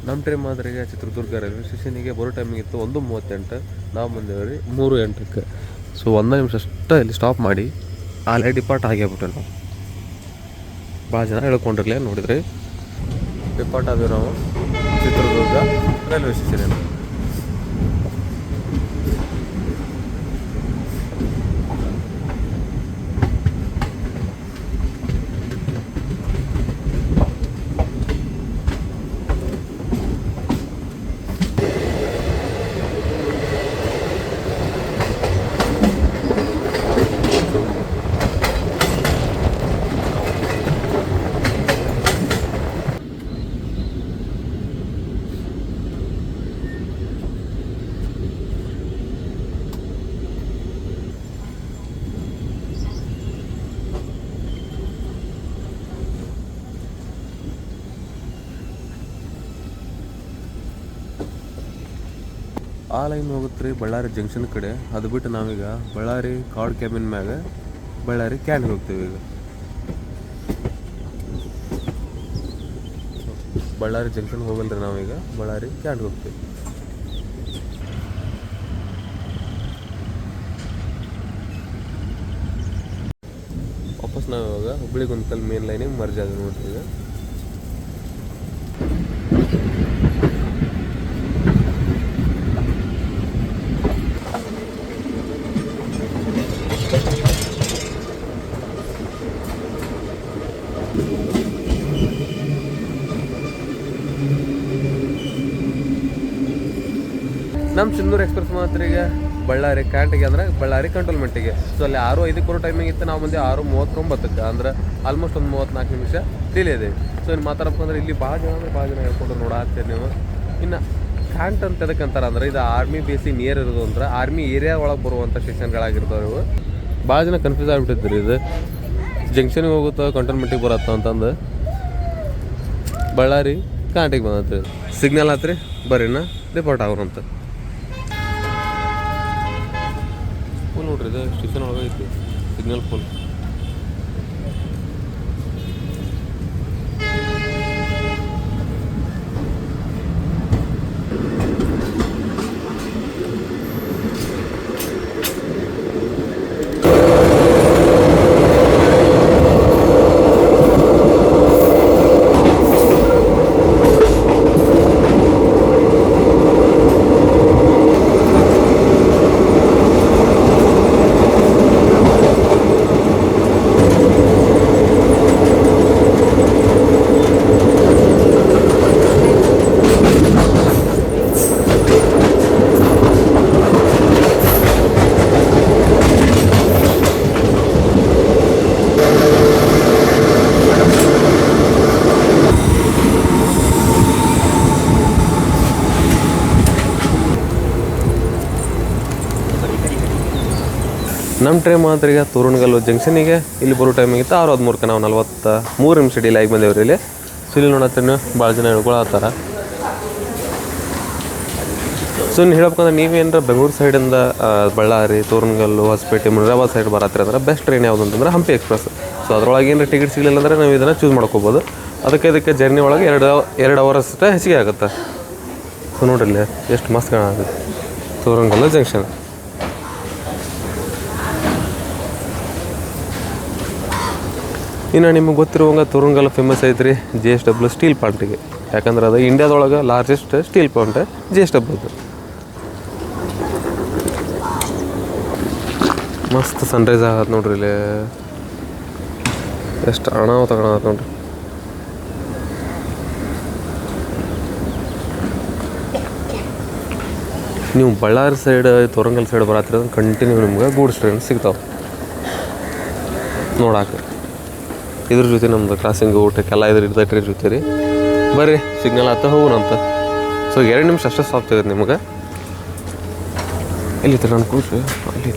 ನಮ್ಮ ಟ್ರೈನ್ ಮಾದರಿಗೆ ಚಿತ್ರದುರ್ಗ ರೈಲ್ವೆ ಸ್ಟೇಷನಿಗೆ ಬರೋ ಟೈಮಿಗೆ ಇತ್ತು 1:38. ನಾವು ಬಂದೇವ್ರಿ 3:08. ಸೊ 1 ನಿಮಿಷ ಅಷ್ಟೇ ಇಲ್ಲಿ ಸ್ಟಾಪ್ ಮಾಡಿ ಆಲ್ರೆಡಿ ಡಿಪಾರ್ಟ್ ಆಗ್ಯಾಬಿಟ್ಟೆ ನಾವು. ಭಾಳ ಜನ ಹೇಳ್ಕೊಂಡಿರಲಿ ನೋಡಿದ್ರಿ. ಡಿಪಾರ್ಟ್ ಆದ್ವಿ ನಾವು ಚಿತ್ರದುರ್ಗ ರೈಲ್ವೆ ಸ್ಟೇಷನ್. ಆ ಲೈನ್ ಹೋಗುತ್ತೆ ರೀ ಬಳ್ಳಾರಿ ಜಂಕ್ಷನ್ ಕಡೆ. ಅದು ಬಿಟ್ಟು ನಾವೀಗ ಬಳ್ಳಾರಿ ಕಾರ್ಡ್ ಕ್ಯಾಬಿನ್ ಮ್ಯಾಗ ಬಳ್ಳಾರಿ ಕ್ಯಾಂಟ್ಗೆ ಹೋಗ್ತೀವಿ. ಈಗ ಬಳ್ಳಾರಿ ಜಂಕ್ಷನ್ಗೆ ಹೋಗಲ್ರಿ, ನಾವೀಗ ಬಳ್ಳಾರಿ ಕ್ಯಾಂಟ್ಗೆ ಹೋಗ್ತೀವಿ. ವಾಪಸ್ ನಾವು ಇವಾಗ ಹುಬ್ಬಳ್ಳಿ ಗುಂತಕಲ್ ಮೇನ್ ಲೈನಿಗೆ ಮರ್ಜ್ ಆದ್ವಿ ನೋಡ್ರಿ. ಈಗ ನಮ್ಮ ಸಿಂಧೂರು ಎಕ್ಸ್ಪ್ರೆಸ್ ಮಾತ್ರ ಈಗ ಬಳ್ಳಾರಿ ಕ್ಯಾಂಟಿಗೆ ಅಂದ್ರೆ ಬಳ್ಳಾರಿ ಕಂಟೋನ್ಮೆಂಟಿಗೆ. ಸೊ ಅಲ್ಲಿ 6:05 ಬರೋ ಟೈಮಿಂಗ್ ಇತ್ತು. ನಾವು ಬಂದು 6:39 ಅಂದ್ರೆ ಆಲ್ಮೋಸ್ಟ್ ಒಂದು 34 ನಿಮಿಷ ಡಿಲೇ ಇದೆ. ಸೊ ಇನ್ನು ಮಾತಾಡ್ಬೇಕಂದ್ರೆ ಇಲ್ಲಿ ಭಾಳ ಜನ ಹೇಳ್ಕೊಂಡು ನೋಡಾಕ್ತೀರಿ ನೀವು. ಇನ್ನು ಕ್ಯಾಂಟ್ ಅಂತ ಎದಕ್ಕೆ ಅಂತಾರೆ ಅಂದ್ರೆ ಇದು ಆರ್ಮಿ ಬೇಸಿ ನಿಯರ್ ಇರೋದು ಅಂದ್ರೆ ಆರ್ಮಿ ಏರಿಯಾ ಒಳಗೆ ಬರುವಂಥ ಸ್ಟೇಷನ್ಗಳಾಗಿರ್ತಾವೆ ಇವು. ಭಾಳ ಜನ ಕನ್ಫ್ಯೂಸ್ ಆಗಿಬಿಟ್ಟಿದ್ರಿ. ಇದು ಜಂಕ್ಷನ್ಗೆ ಹೋಗುತ್ತೋ ಕಂಟೋನ್ಮೆಂಟಿಗೆ ಬರತ್ತೋ ಅಂತಂದು ಬಳ್ಳಾರಿ ಕ್ಯಾಂಟಿಗೆ ಬಂದತ್ರಿ. ಸಿಗ್ನಲ್ ಆತ್ರಿ, ಬರ್ರಿನ ರಿಪೋರ್ಟ್ ಆಗೋರಂತ. ಫುಲ್ ನೋಡ್ರಿ, ಇದು ಸ್ಟೇಷನ್ ಒಳಗೆ ಐತಿ ಸಿಗ್ನಲ್ ಫುಲ್. ನಮ್ಮ ಟ್ರೈನ್ ಮಾತ್ರ ಈಗ ತೋರಣಗಲ್ಲು ಜಂಕ್ಷನಿಗೆ ಇಲ್ಲಿ ಬರೋ ಟೈಮಿಗೆ 6:13 ನಾವು 43 ನಿಮಿಷ ಡಿಲೇ ಆಗಿ ಬಂದೇವ್ರಿ ಇಲ್ಲಿ. ಸೊ ಇಲ್ಲಿ ನೋಡತ್ತೀನಿ ಭಾಳ ಜನ ಹೇಳ್ಕೊಳತ್ತಾರ. ಸೊ ಇನ್ನು ಹೇಳ್ಬೇಕಂದ್ರೆ ನೀವೇನಾರ ಬೆಂಗಳೂರು ಸೈಡಿಂದ ಬಳ್ಳಾರಿ, ತೋರಣಗಲ್ಲು, ಹೊಸಪೇಟೆ, ಮುನಿರಾಬಾದ್ ಸೈಡ್ ಬರತ್ತೀರಿ ಅಂದ್ರೆ ಬೆಸ್ಟ್ ಟ್ರೈನ್ ಯಾವುದು ಅಂತಂದ್ರೆ ಹಂಪಿ ಎಕ್ಸ್ಪ್ರೆಸ್. ಸೊ ಅದ್ರೊಳಗೆ ಏನಾರ ಟಿಕೆಟ್ ಸಿಗಲಿಲ್ಲ ಅಂದರೆ ನಾವು ಇದನ್ನು ಚೂಸ್ ಮಾಡ್ಕೋಬೋದು. ಇದಕ್ಕೆ ಜರ್ನಿ ಒಳಗೆ 2 ಅವರ್ ಅಷ್ಟೇ ಹೆಚ್ಚಿಗೆ ಆಗುತ್ತೆ. ಸೊ ನೋಡ್ರಿ ಎಷ್ಟು ಮಸ್ತ್ ಕಾಣುತ್ತೆ ತೋರಣಗಲ್ಲು ಜಂಕ್ಷನ್. ಇನ್ನು ನಿಮಗೆ ಗೊತ್ತಿರುವಂಗೆ ತೋರಣಗಲ್ಲು ಫೇಮಸ್ ಐತ್ರಿ JSW ಸ್ಟೀಲ್ ಪ್ಲಾಂಟಿಗೆ. ಯಾಕಂದ್ರೆ ಅದು ಇಂಡಿಯಾದೊಳಗೆ ಲಾರ್ಜೆಸ್ಟ್ ಸ್ಟೀಲ್ ಪ್ಲಾಂಟ್ JSW. ಮಸ್ತ್ ಸನ್ರೈಸ್ ಆಗತ್ತೆ ನೋಡ್ರಿ ಇಲ್ಲಿ. ಎಷ್ಟು ಅಣಾವತ ಕಾಣತ್ತೆ ನೋಡ್ರಿ. ನೀವು ಬಳ್ಳಾರಿ ಸೈಡ್, ತೋರಣಗಲ್ ಸೈಡ್ ಬರತ್ತಿರ ಕಂಟಿನ್ಯೂ ನಿಮ್ಗೆ ಗೂಡ್ಸ್ ಟ್ರೈನ್ ಸಿಗ್ತಾವೆ ನೋಡಾಕ. ಇದ್ರ ಜೊತೆ ನಮ್ದು ಕ್ರಾಸಿಂಗ್ ಊಟಕ್ಕೆಲ್ಲ ಇದ್ರ ಟ್ರೈನ್ ಜೊತೆ ರೀ. ಬರ್ರಿ ಸಿಗ್ನಲ್ ಆತ ಹೋಗೋಣಂತ. ಸೊ 2 ನಿಮಿಷ ಅಷ್ಟೇ ಸ್ಟಾಪ್ ತೆಗೆದು ನಿಮ್ಗೆ. ಎಲ್ಲಿತ್ತು ನಾನು ಕೂಡ್ರಿ ಅಲ್ಲಿ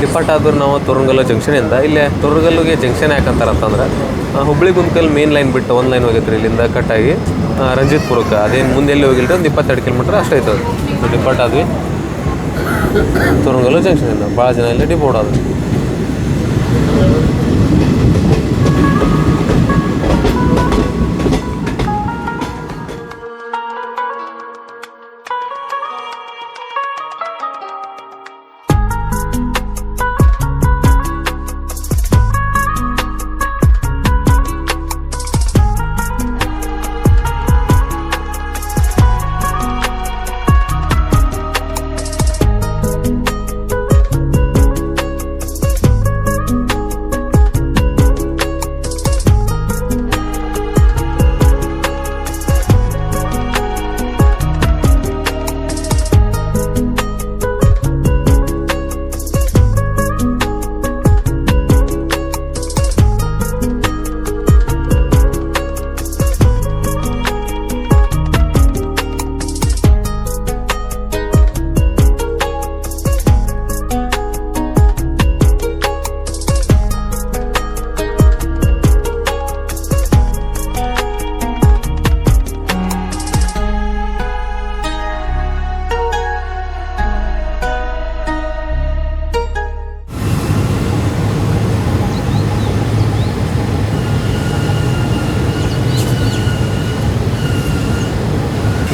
ಡಿಪಾರ್ಟ್ ಆದ್ರೆ ನಾವು ತೋರಣಗಲ್ಲು ಜಂಕ್ಷನಿಂದ ಇಲ್ಲೇ ತೋರಣಗಲ್ಲಿಗೆ ಜಂಕ್ಷನ್ ಯಾಕಂತಾರೆ ಅಂತಂದ್ರೆ ಹುಬ್ಳಿ ಗುಂತ್ಕಲ್ ಮೇನ್ ಲೈನ್ ಬಿಟ್ಟು ಒಂದು ಲೈನ್ ಹೋಗೈತ್ರಿ ಇಲ್ಲಿಂದ ಕಟ್ಟಾಗಿ ರಂಜಿತ್ಪುರಕ್ಕೆ. ಅದೇನು ಮುಂದೆ ಎಲ್ಲಿ ಹೋಗಿಲ್ರಿ, ಒಂದು 22 ಕಿಲೋಮೀಟ್ರ್ ಅಷ್ಟೇ ಐತದೆ. ಡಿಪಾರ್ಟ್ ಆದ್ವಿ ತೋರಣಗಲ್ಲು ಜಂಕ್ಷನಿಂದ. ಭಾಳ ಜನ ಇಲ್ಲಿ ಡಿಪೋರ್ಟ್ ಆದ್ವಿ.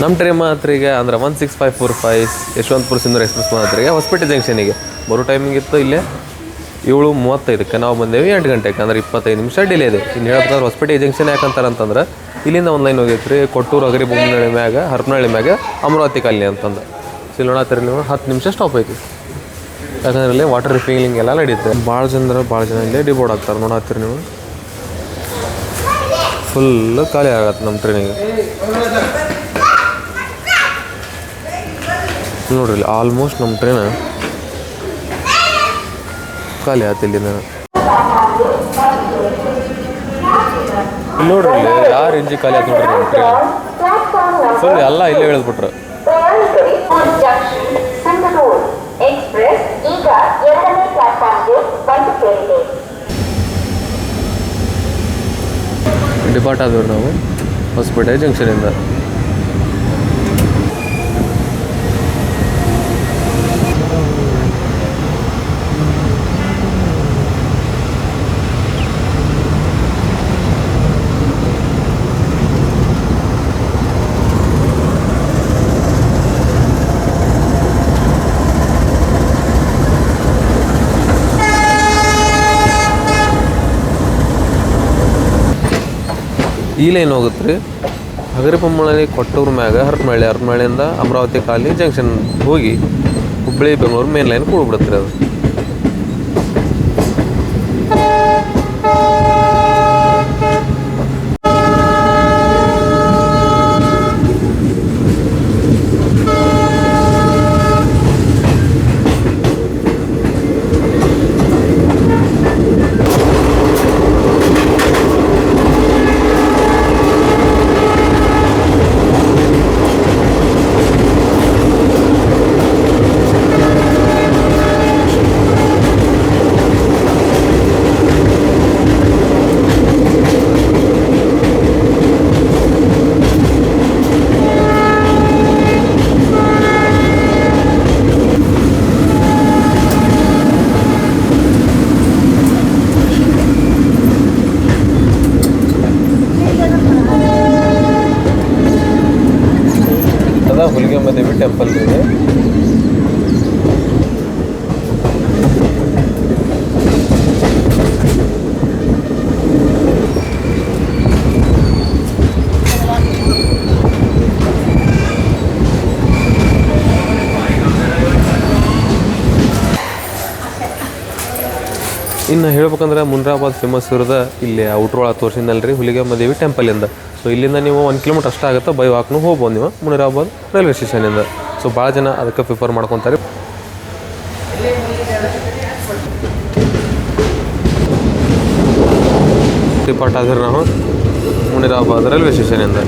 ನಮ್ಮ ಟ್ರೈನ್ ಮಾತ್ರ ಈಗ ಅಂದ್ರೆ 16545 ಯಶವಂತಪುರ ಸಿಂಧೂರು ಎಕ್ಸ್ಪ್ರೆಸ್ ಮಾತ್ರ ಈಗ ಹೊಸಪೇಟೆ ಜಂಕ್ಷನಿಗೆ ಬರೋ ಟೈಮಿಂಗ್ ಇತ್ತು. ಇಲ್ಲೇ 7:35ಕ್ಕೆ ನಾವು ಬಂದೇವಿ. 8 ಗಂಟೆಗೆ ಅಂದ್ರೆ 25 ನಿಮಿಷ ಡಿಲೇ ಇದೆ. ಇನ್ನು ಹೇಳ್ಬೇಕಂದ್ರೆ ಹೊಸಪೇಟೆ ಜಂಕ್ಷನ್ ಯಾಕಂತಾರೆ ಅಂತಂದ್ರೆ ಇಲ್ಲಿಂದ ಒಂದು ಲೈನ್ ಹೋಗೈತ್ರಿ ಕೊಟ್ಟೂರು, ಅಗರಿ, ಬೊಮ್ಮನಹಳ್ಳಿ ಮ್ಯಾಗ, ಹರಪನಹಳ್ಳಿ ಮ್ಯಾಗ, ಅಮರಾವತಿ ಕಾಲನಿ ಅಂತಂದು. ಸೊ ಇಲ್ಲಿ ನೋಡತ್ತೀರಿ ನೀವು 10 ನಿಮಿಷ ಸ್ಟಾಪ್ ಐತಿ. ಯಾಕಂದ್ರೆ ಇಲ್ಲಿ ವಾಟರ್ ರಿಫಿಲಿಂಗ್ ಎಲ್ಲ ನಡೆಯುತ್ತೆ. ಭಾಳ ಜನ ಇಲ್ಲೇ ಡಿಬೋರ್ಡ್ ಆಗ್ತಾರೆ. ನೋಡತ್ತೀರಿ ನೀವು ಫುಲ್ ಖಾಲಿ ಆಗತ್ತೆ ನಮ್ಮ ಟ್ರೈನಿಗೆ. ನೋಡ್ರಿ ಆಲ್ಮೋಸ್ಟ್ ನಮ್ಮ ಟ್ರೈನ್ ಖಾಲಿ ಆಯ್ತು ಇಲ್ಲಿಂದ. ನೋಡ್ರಿ ಯಾರು ಇಂಜಿ ಖಾಲಿ ಆಯ್ತು ನೋಡ್ರಿ ನಮ್ಮ ಟ್ರೈನ್ ಫುಲ್ ಎಲ್ಲ ಇಲ್ಲೇ ಹೇಳಿದ್ಬಿಟ್ರು. ಡಿಪಾರ್ಟ್ ಆದವ್ರು ನಾವು ಹೊಸಪೇಟೆ ಜಂಕ್ಷನಿಂದ. ಈ ಲೈನ್ ಹೋಗುತ್ತೆ ರೀ ಹಗರಿಬೊಮ್ಮನಹಳ್ಳಿ, ಕೊಟ್ಟೂರು ಮ್ಯಾಗ, ಹರಪನಹಳ್ಳಿಯಿಂದ ಅಮರಾವತಿ ಕಾಲನಿ ಜಂಕ್ಷನ್ ಹೋಗಿ ಹುಬ್ಬಳ್ಳಿ ಬೆಂಗಳೂರು ಮೇನ್ ಲೈನ್ ಕೂಡ್ಬಿಡುತ್ತೆ ರೀ ಅದು. ಇನ್ನು ಹೇಳ್ಬೇಕಂದ್ರೆ ಮುನಿರಾಬಾದ್ ಫೇಮಸ್ ಇರೋದು ಇಲ್ಲಿ ಔಟ್ರೊಳಗೆ ತೋರಿಸಿದ್ನಲ್ರಿ ಹುಲಿಗೆಮ್ಮ ದೇವಿ ಟೆಂಪಲಿಂದ. ಸೊ ಇಲ್ಲಿಂದ ನೀವು 1 ಕಿಲೋಮೀಟರ್ ಅಷ್ಟೇ ಆಗುತ್ತೆ, ಬೈ ವಾಕ್ನು ಹೋಗ್ಬೋದು ನೀವು ಮುನಿರಾಬಾದ್ ರೈಲ್ವೆ ಸ್ಟೇಷನಿಂದ. ಸೊ ಭಾಳ ಜನ ಅದಕ್ಕೆ ಪ್ರಿಫರ್ ಮಾಡ್ಕೊತಾರೆ. ಡಿಪಾರ್ಟ್ ಆದ್ರೆ ನಾವು ಮುನಿರಾಬಾದ್ ರೈಲ್ವೆ ಸ್ಟೇಷನಿಂದ.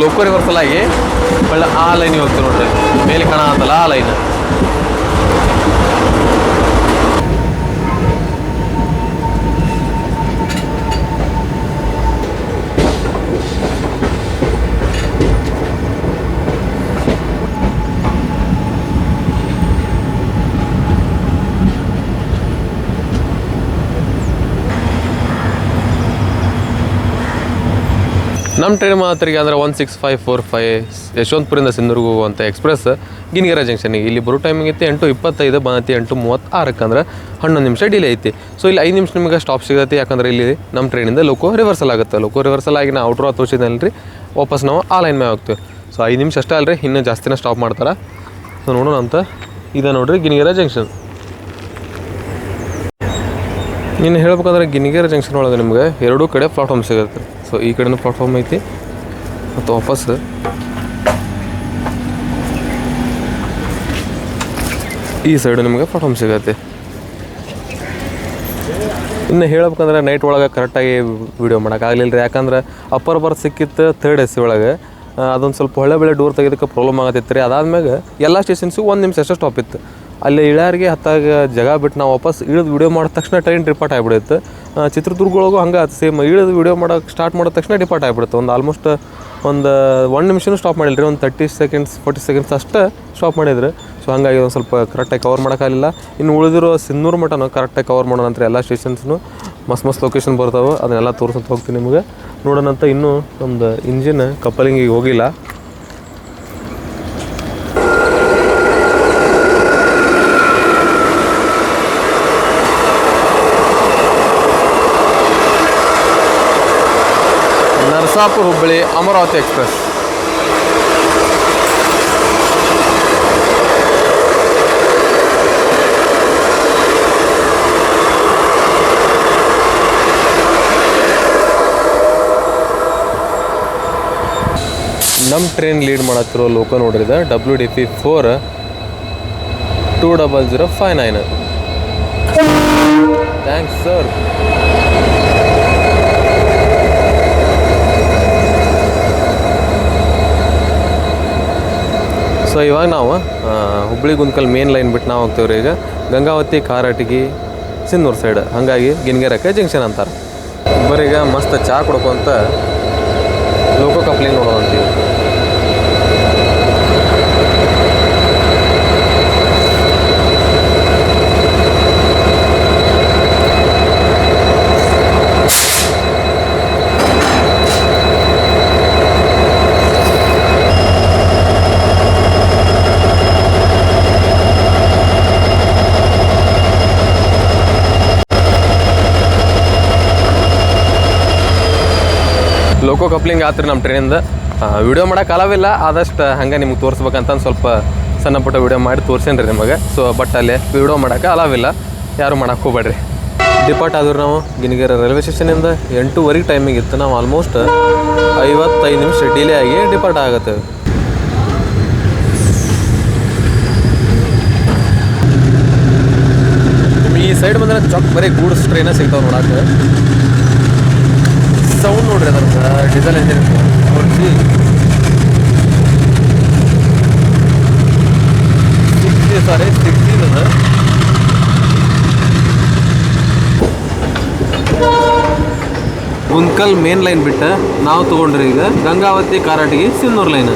ಲೋಕೋ ರಿವರ್ಸಲ್ ಆಗಿ ಒಳ್ಳೆ ಆ ಲೈನಿಗೆ ಹೋಗ್ತೀವಿ ನೋಡ್ರಿ, ಮೇಲೆ ಕಾಣತ್ತಲ್ಲ ಆ ಲೈನ್. ನಮ್ಮ ಟ್ರೈನ್ ಮಾತ್ರಿಗೆ ಅಂದರೆ 16545 ಯಶವಂತಪುರಿಂದ ಸಿಂಧೂರ್ಗೆ ಹೋಗುವಂಥ ಎಕ್ಸ್ಪ್ರೆಸ್ ಗಿನಿಗೆರೆ ಜಂಕ್ಷನಿಗೆ ಇಲ್ಲಿ ಬರೋ ಟೈಮಿಂಗ್ ಐತಿ 8:25, ಬಂದೈತಿ 8:36 ಅಂದ್ರೆ 11 ನಿಮಿಷ ಡಿಲೇ ಐತಿ. ಸೊ ಇಲ್ಲಿ 5 ನಿಮಿಷ ನಿಮಗೆ ಸ್ಟಾಪ್ ಸಿಗತ್ತೆ, ಯಾಕಂದ್ರೆ ಇಲ್ಲಿ ನಮ್ಮ ಟ್ರೈನಿಂದ ಲೋಕೋ ರಿವರ್ಸಲ್ ಆಗುತ್ತೆ. ಲೋಕೋ ರಿವರ್ಸಲ್ ಆಗಿ ನಾವು ಔಟ್ರೋ ತೋರಿಸಿದ್ನಲ್ರಿ, ವಾಪಸ್ ನಾವು ಆ ಲೈನ್ ಮೇಲೆ ಹೋಗ್ತೀವಿ. ಸೊ 5 ನಿಮಿಷ ಅಷ್ಟೇ ಅಲ್ರಿ, ಇನ್ನೂ ಜಾಸ್ತಿನ ಸ್ಟಾಪ್ ಮಾಡ್ತಾರೆ. ಸೊ ನೋಡೋಣ ಅಂತ ಇದೆ ನೋಡ್ರಿ ಗಿನಿಗೆರೆ ಜಂಕ್ಷನ್. ಇನ್ನು ಹೇಳ್ಬೇಕಂದ್ರೆ ಗಿನಿಗೆರೆ ಜಂಕ್ಷನ್ ಒಳಗೆ ನಿಮ್ಗೆ ಎರಡೂ ಕಡೆ ಪ್ಲಾಟ್ಫಾರ್ಮ್ ಸಿಗುತ್ತೆ. ಸೊ ಈ ಕಡೆನೂ ಪ್ಲಾಟ್ಫಾರ್ಮ್ ಐತಿ ಮತ್ತು ವಾಪಸ್ ಈ ಸೈಡು ನಿಮಗೆ ಪ್ಲಾಟ್ಫಾರ್ಮ್ ಸಿಗುತ್ತೆ. ಇನ್ನು ಹೇಳ್ಬೇಕಂದ್ರೆ ನೈಟ್ ಒಳಗೆ ಕರೆಕ್ಟಾಗಿ ವೀಡಿಯೋ ಮಾಡೋಕ್ಕಾಗಲಿಲ್ಲ ರೀ, ಯಾಕಂದ್ರೆ ಅಪ್ಪರ್ ಬರ್ತ್ ಸಿಕ್ಕಿತ್ತು 3rd AC ಒಳಗೆ. ಅದೊಂದು ಸ್ವಲ್ಪ ಹೊಳೆ ಬೆಳೆ ಡೋರ್ ತೆಗೆದಕ್ಕೆ ಪ್ರಾಬ್ಲಮ್ ಆಗತ್ತಿತ್ತು ರೀ. ಅದಾದ್ಮ್ಯಾಗ ಎಲ್ಲ ಸ್ಟೇಷನ್ಸಿಗೂ 1 ನಿಮಿಷ ಅಷ್ಟೇ ಸ್ಟಾಪ್ ಇತ್ತು. ಅಲ್ಲಿ ಇಳ್ಯಾರಿಗೆ ಹತ್ತಾಗ ಜಾಗ ಬಿಟ್ಟು ನಾವು ವಾಪಸ್ ಇಳಿದು ವೀಡಿಯೋ ಮಾಡಿದ ತಕ್ಷಣ ಟ್ರೈನ್ ಡಿಪಾರ್ಟ್ ಆಗಿಬಿಡುತ್ತೆ. ಚಿತ್ರದುರ್ಗದೊಳಗೂ ಹಂಗೆ ಸೇಮ್ ಇಳಿದು ವೀಡಿಯೋ ಮಾಡೋಕೆ ಸ್ಟಾರ್ಟ್ ಮಾಡಿದ ತಕ್ಷಣ ಡಿಪಾರ್ಟ್ ಆಗಿಬಿಡುತ್ತೆ. ಒಂದು ಆಲ್ಮೋಸ್ಟ್ 1 ನಿಮಿಷನೂ ಸ್ಟಾಪ್ ಮಾಡಿಲ್ಲ ರೀ, ಒಂದು 30 ಸೆಕೆಂಡ್ಸ್ 40 ಸೆಕೆಂಡ್ಸ್ ಅಷ್ಟೇ ಸ್ಟಾಪ್ ಮಾಡಿದ್ರು. ಸೊ ಹಾಗಾಗಿ ಒಂದು ಸ್ವಲ್ಪ ಕರೆಕ್ಟಾಗಿ ಕವರ್ ಮಾಡೋಕ್ಕಾಗಲಿಲ್ಲ. ಇನ್ನು ಉಳಿದಿರೋ ಸಿನ್ನೂರು ಮಟನೂ ಕರೆಕ್ಟಾಗಿ ಕವರ್ ಮಾಡೋ ನಂತರ ಎಲ್ಲ ಸ್ಟೇಷನ್ಸ್ನು ಮಸ್ತ್ ಲೊಕೇಶನ್ ಬರ್ತಾವೆ, ಅದನ್ನೆಲ್ಲ ತೋರಿಸಂತ ಹೋಗ್ತೀನಿ ನಿಮಗೆ. ನೋಡೋಣಂತ ಇನ್ನೂ ನಮ್ದು ಇಂಜಿನ್ ಕಪ್ಪಲಿಂಗಿಗೆ ಹೋಗಿಲ್ಲ. ನರಸಾಪುರ ಹುಬ್ಬಳ್ಳಿ ಅಮರಾವತಿ ಎಕ್ಸ್ಪ್ರೆಸ್. ನಮ್ಮ ಟ್ರೈನ್ ಲೀಡ್ ಮಾಡತ್ತಿರೋ ಲೋಕೋ ನೋಡ್ರಿದ WDP4 20059. Thanks sir. ಸೊ ಇವಾಗ ನಾವು ಹುಬ್ಬಳ್ಳಿ ಗುಂತ್ಕಲ್ ಮೇನ್ ಲೈನ್ ಬಿಟ್ಟು ನಾವು ಹೋಗ್ತೀವ್ರಿ. ಈಗ ಗಂಗಾವತಿ ಕಾರಟಗಿ ಸಿನ್ನೂರು ಸೈಡ್, ಹಾಗಾಗಿ ಗಿನಿಗೆರೆಕ್ಕೆ ಜಂಕ್ಷನ್ ಅಂತಾರೆ. ಬರೀಗ ಮಸ್ತ್ ಚಹಾ ಕೊಡ್ಕೊಂತ ಲೋಕೋ ಕಪ್ಲಿಂಗ್ ನೋಡೋಣ ಅಂತೀವಿ. ಲೋಕೋ ಕಪ್ಲಿಂಗ್ ಆತ್ರಿ ನಮ್ಮ ಟ್ರೈನಿಂದ. ವೀಡಿಯೋ ಮಾಡೋಕೆ ಅಲಾವಿಲ್ಲ, ಆದಷ್ಟು ಹಂಗೆ ನಿಮ್ಗೆ ತೋರಿಸ್ಬೇಕಂತ ಸ್ವಲ್ಪ ಸಣ್ಣ ಪುಟ್ಟ ವೀಡಿಯೋ ಮಾಡಿ ತೋರಿಸೇನ್ರಿ ನಿಮಗೆ. ಸೊ ಬಟ್ ಅಲ್ಲಿ ವೀಡಿಯೋ ಮಾಡೋಕೆ ಅಲಾವಿಲ್ಲ, ಯಾರು ಮಾಡೋಕೆ ಹೋಗ್ಬೇಡ್ರಿ. ಡಿಪಾರ್ಟ್ ಆದ್ರೆ ನಾವು ಗಿನಿಗೆರೆ ರೈಲ್ವೆ ಸ್ಟೇಷನಿಂದ 8:15 ಟೈಮಿಂಗ್ ಇತ್ತು. ನಾವು ಆಲ್ಮೋಸ್ಟ್ 55 ನಿಮಿಷ ಡಿಲೇ ಆಗಿ ಡಿಪಾರ್ಟ್ ಆಗುತ್ತೆ. ಈ ಸೈಡ್ ಬಂದರೆ ಚೊಕ್ ಬರೀ ಗೂಡ್ಸ್ ಟ್ರೈನೇ ಸಿಗ್ತಾವೆ ನೋಡೋಕೆ. ಸೌಂಡ್ ನೋಡ್ರಿ ಅದ್ರ ಡೀಸೆಲ್ ಇಂಜಿನ್ ನೋಡ್ರಿ, 60 ಅದ. ಗುಂತ್ಕಲ್ ಮೇನ್ ಲೈನ್ ಬಿಟ್ಟು ನಾವು ತೊಗೊಂಡ್ರಿ ಈಗ ಗಂಗಾವತಿ ಕಾರಟಗಿ ಸಿನ್ನೂರು ಲೈನ್.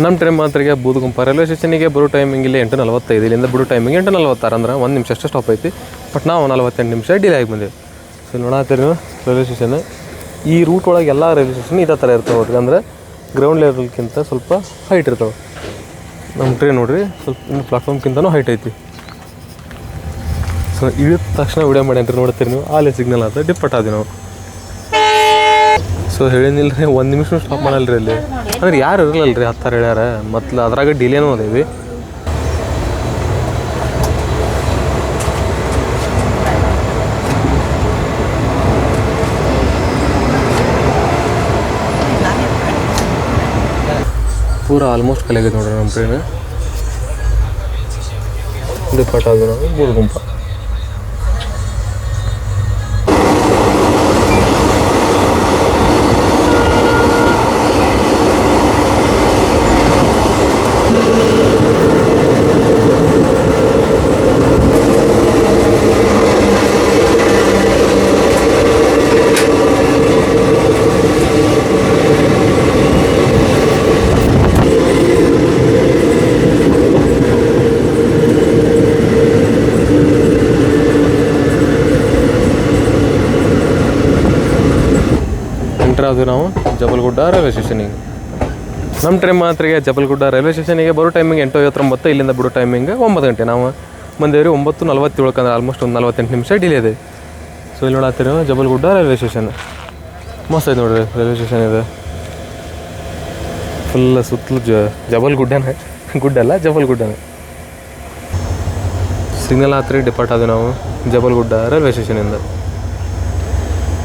ನಮ್ಮ ಟ್ರೈನ್ ಮಾತ್ರಿಗೆ ಬೂದಗುಂಪ ರೈಲ್ವೆ ಸ್ಟೇಷನಿಗೆ ಬರೋ ಟೈಮಿಂಗ್ ಇಲ್ಲಿ 8:45, ಇಲ್ಲಿಂದ ಬಿಡೋ ಟೈಮಿಂಗ್ 8:46 ಅಂದ್ರೆ 1 ನಿಮಿಷ ಅಷ್ಟು ಸ್ಟಾಪ್ ಐತಿ. ಬಟ್ ನಾವು 48 ನಿಮಿಷ ಡಿಲೇ ಆಗಿ ಬಂದೀವಿ. ಸೊ ನೋಡತ್ತೀರಿ ನೀವು ರೈಲ್ವೆ ಸ್ಟೇಷನ್. ಈ ರೂಟ್ ಒಳಗೆ ಎಲ್ಲ ರೈಲ್ವೆ ಸ್ಟೇಷನ್ ಇದೇ ಥರ ಇರ್ತಾವೆ ನೋಡ್ರಿ, ಅಂದರೆ ಗ್ರೌಂಡ್ ಲೆವೆಲ್ಗಿಂತ ಸ್ವಲ್ಪ ಹೈಟ್ ಇರ್ತಾವೆ. ನಮ್ಮ ಟ್ರೈನ್ ನೋಡಿರಿ ಸ್ವಲ್ಪ ಇನ್ನು ಪ್ಲಾಟ್ಫಾರ್ಮ್ಗಿಂತನೂ ಹೈಟ್ ಐತಿ. ಸೊ ಇಳಿದ ತಕ್ಷಣ ವಿಡಿಯೋ ಮಾಡಿ ಅಂತ ನೋಡ್ತೀರಿ ನೀವು, ಅಲ್ಲಿ ಸಿಗ್ನಲ್ ಅಂತ ಡಿಪ್ಪಟ್ ಆದಿ ನಾವು. ಸೊ ಹೇಳಿನಿಲ್ಲ ರೀ 1 ನಿಮಿಷ ಸ್ಟಾಪ್ ಮಾಡಲ್ರಿ ಅಲ್ಲಿ, ಅಂದ್ರೆ ಯಾರು ಇರಲ್ಲ ರೀ ಹತ್ತಾರು ಹೇಳ್ಯಾರ. ಮತ್ತು ಅದ್ರಾಗ ಡಿಲೇನೂ ಅದೇವಿ. ಪೂರ ಆಲ್ಮೋಸ್ಟ್ ಕಲೆಗಿದೆ ನೋಡ್ರಿ ನಮ್ಮ ಟ್ರೈನ್. ಡಿಪಾರ್ಟ್ ಆದ್ವಿ ನಾವು ಬೂದಗುಂಪ. ಅದು ನಾವು ಜಬಲ್ಗುಡ್ಡ ರೈಲ್ವೆ ಸ್ಟೇಷನಿಗೆ. ನಮ್ಮ ಟ್ರೈನ್ ಮಾತ್ರಿಗೆ ಜಬಲ್ಗುಡ್ಡ ರೈಲ್ವೆ ಸ್ಟೇಷನಿಗೆ ಬರೋ ಟೈಮಿಂಗ್ 8:59, ಇಲ್ಲಿಂದ ಬಿಡೋ ಟೈಮಿಂಗ್ 9 ಗಂಟೆ. ನಾವು ಬಂದೇವ್ರಿ 9:47, ಅಂದ್ರೆ ಆಲ್ಮೋಸ್ಟ್ ಒಂದು 48 ನಿಮಿಷ ಡಿಲೇ ಇದೆ. ಸೊ ಇಲ್ಲಿ ನೋಡತ್ತೀರಿ ಜಬಲ್ಗುಡ್ಡ ರೈಲ್ವೆ ಸ್ಟೇಷನ್ ಮಸ್ತ್ ಐತೆ ನೋಡ್ರಿ ರೈಲ್ವೆ ಸ್ಟೇಷನ್ ಇದೆ. ಫುಲ್ ಸುತ್ತಲೂ ಜಬಲ್ಗುಡ್ಡನೇ, ಗುಡ್ಡಲ್ಲ ಜಬಲ್ಗುಡ್ಡನೇ. ಸಿಗ್ನಲ್ ಹತ್ತಿರ ಡಿಪಾರ್ಟ್ ಆದ್ವಿ ನಾವು ಜಬಲ್ಗುಡ್ಡ ರೈಲ್ವೆ ಸ್ಟೇಷನಿಂದ.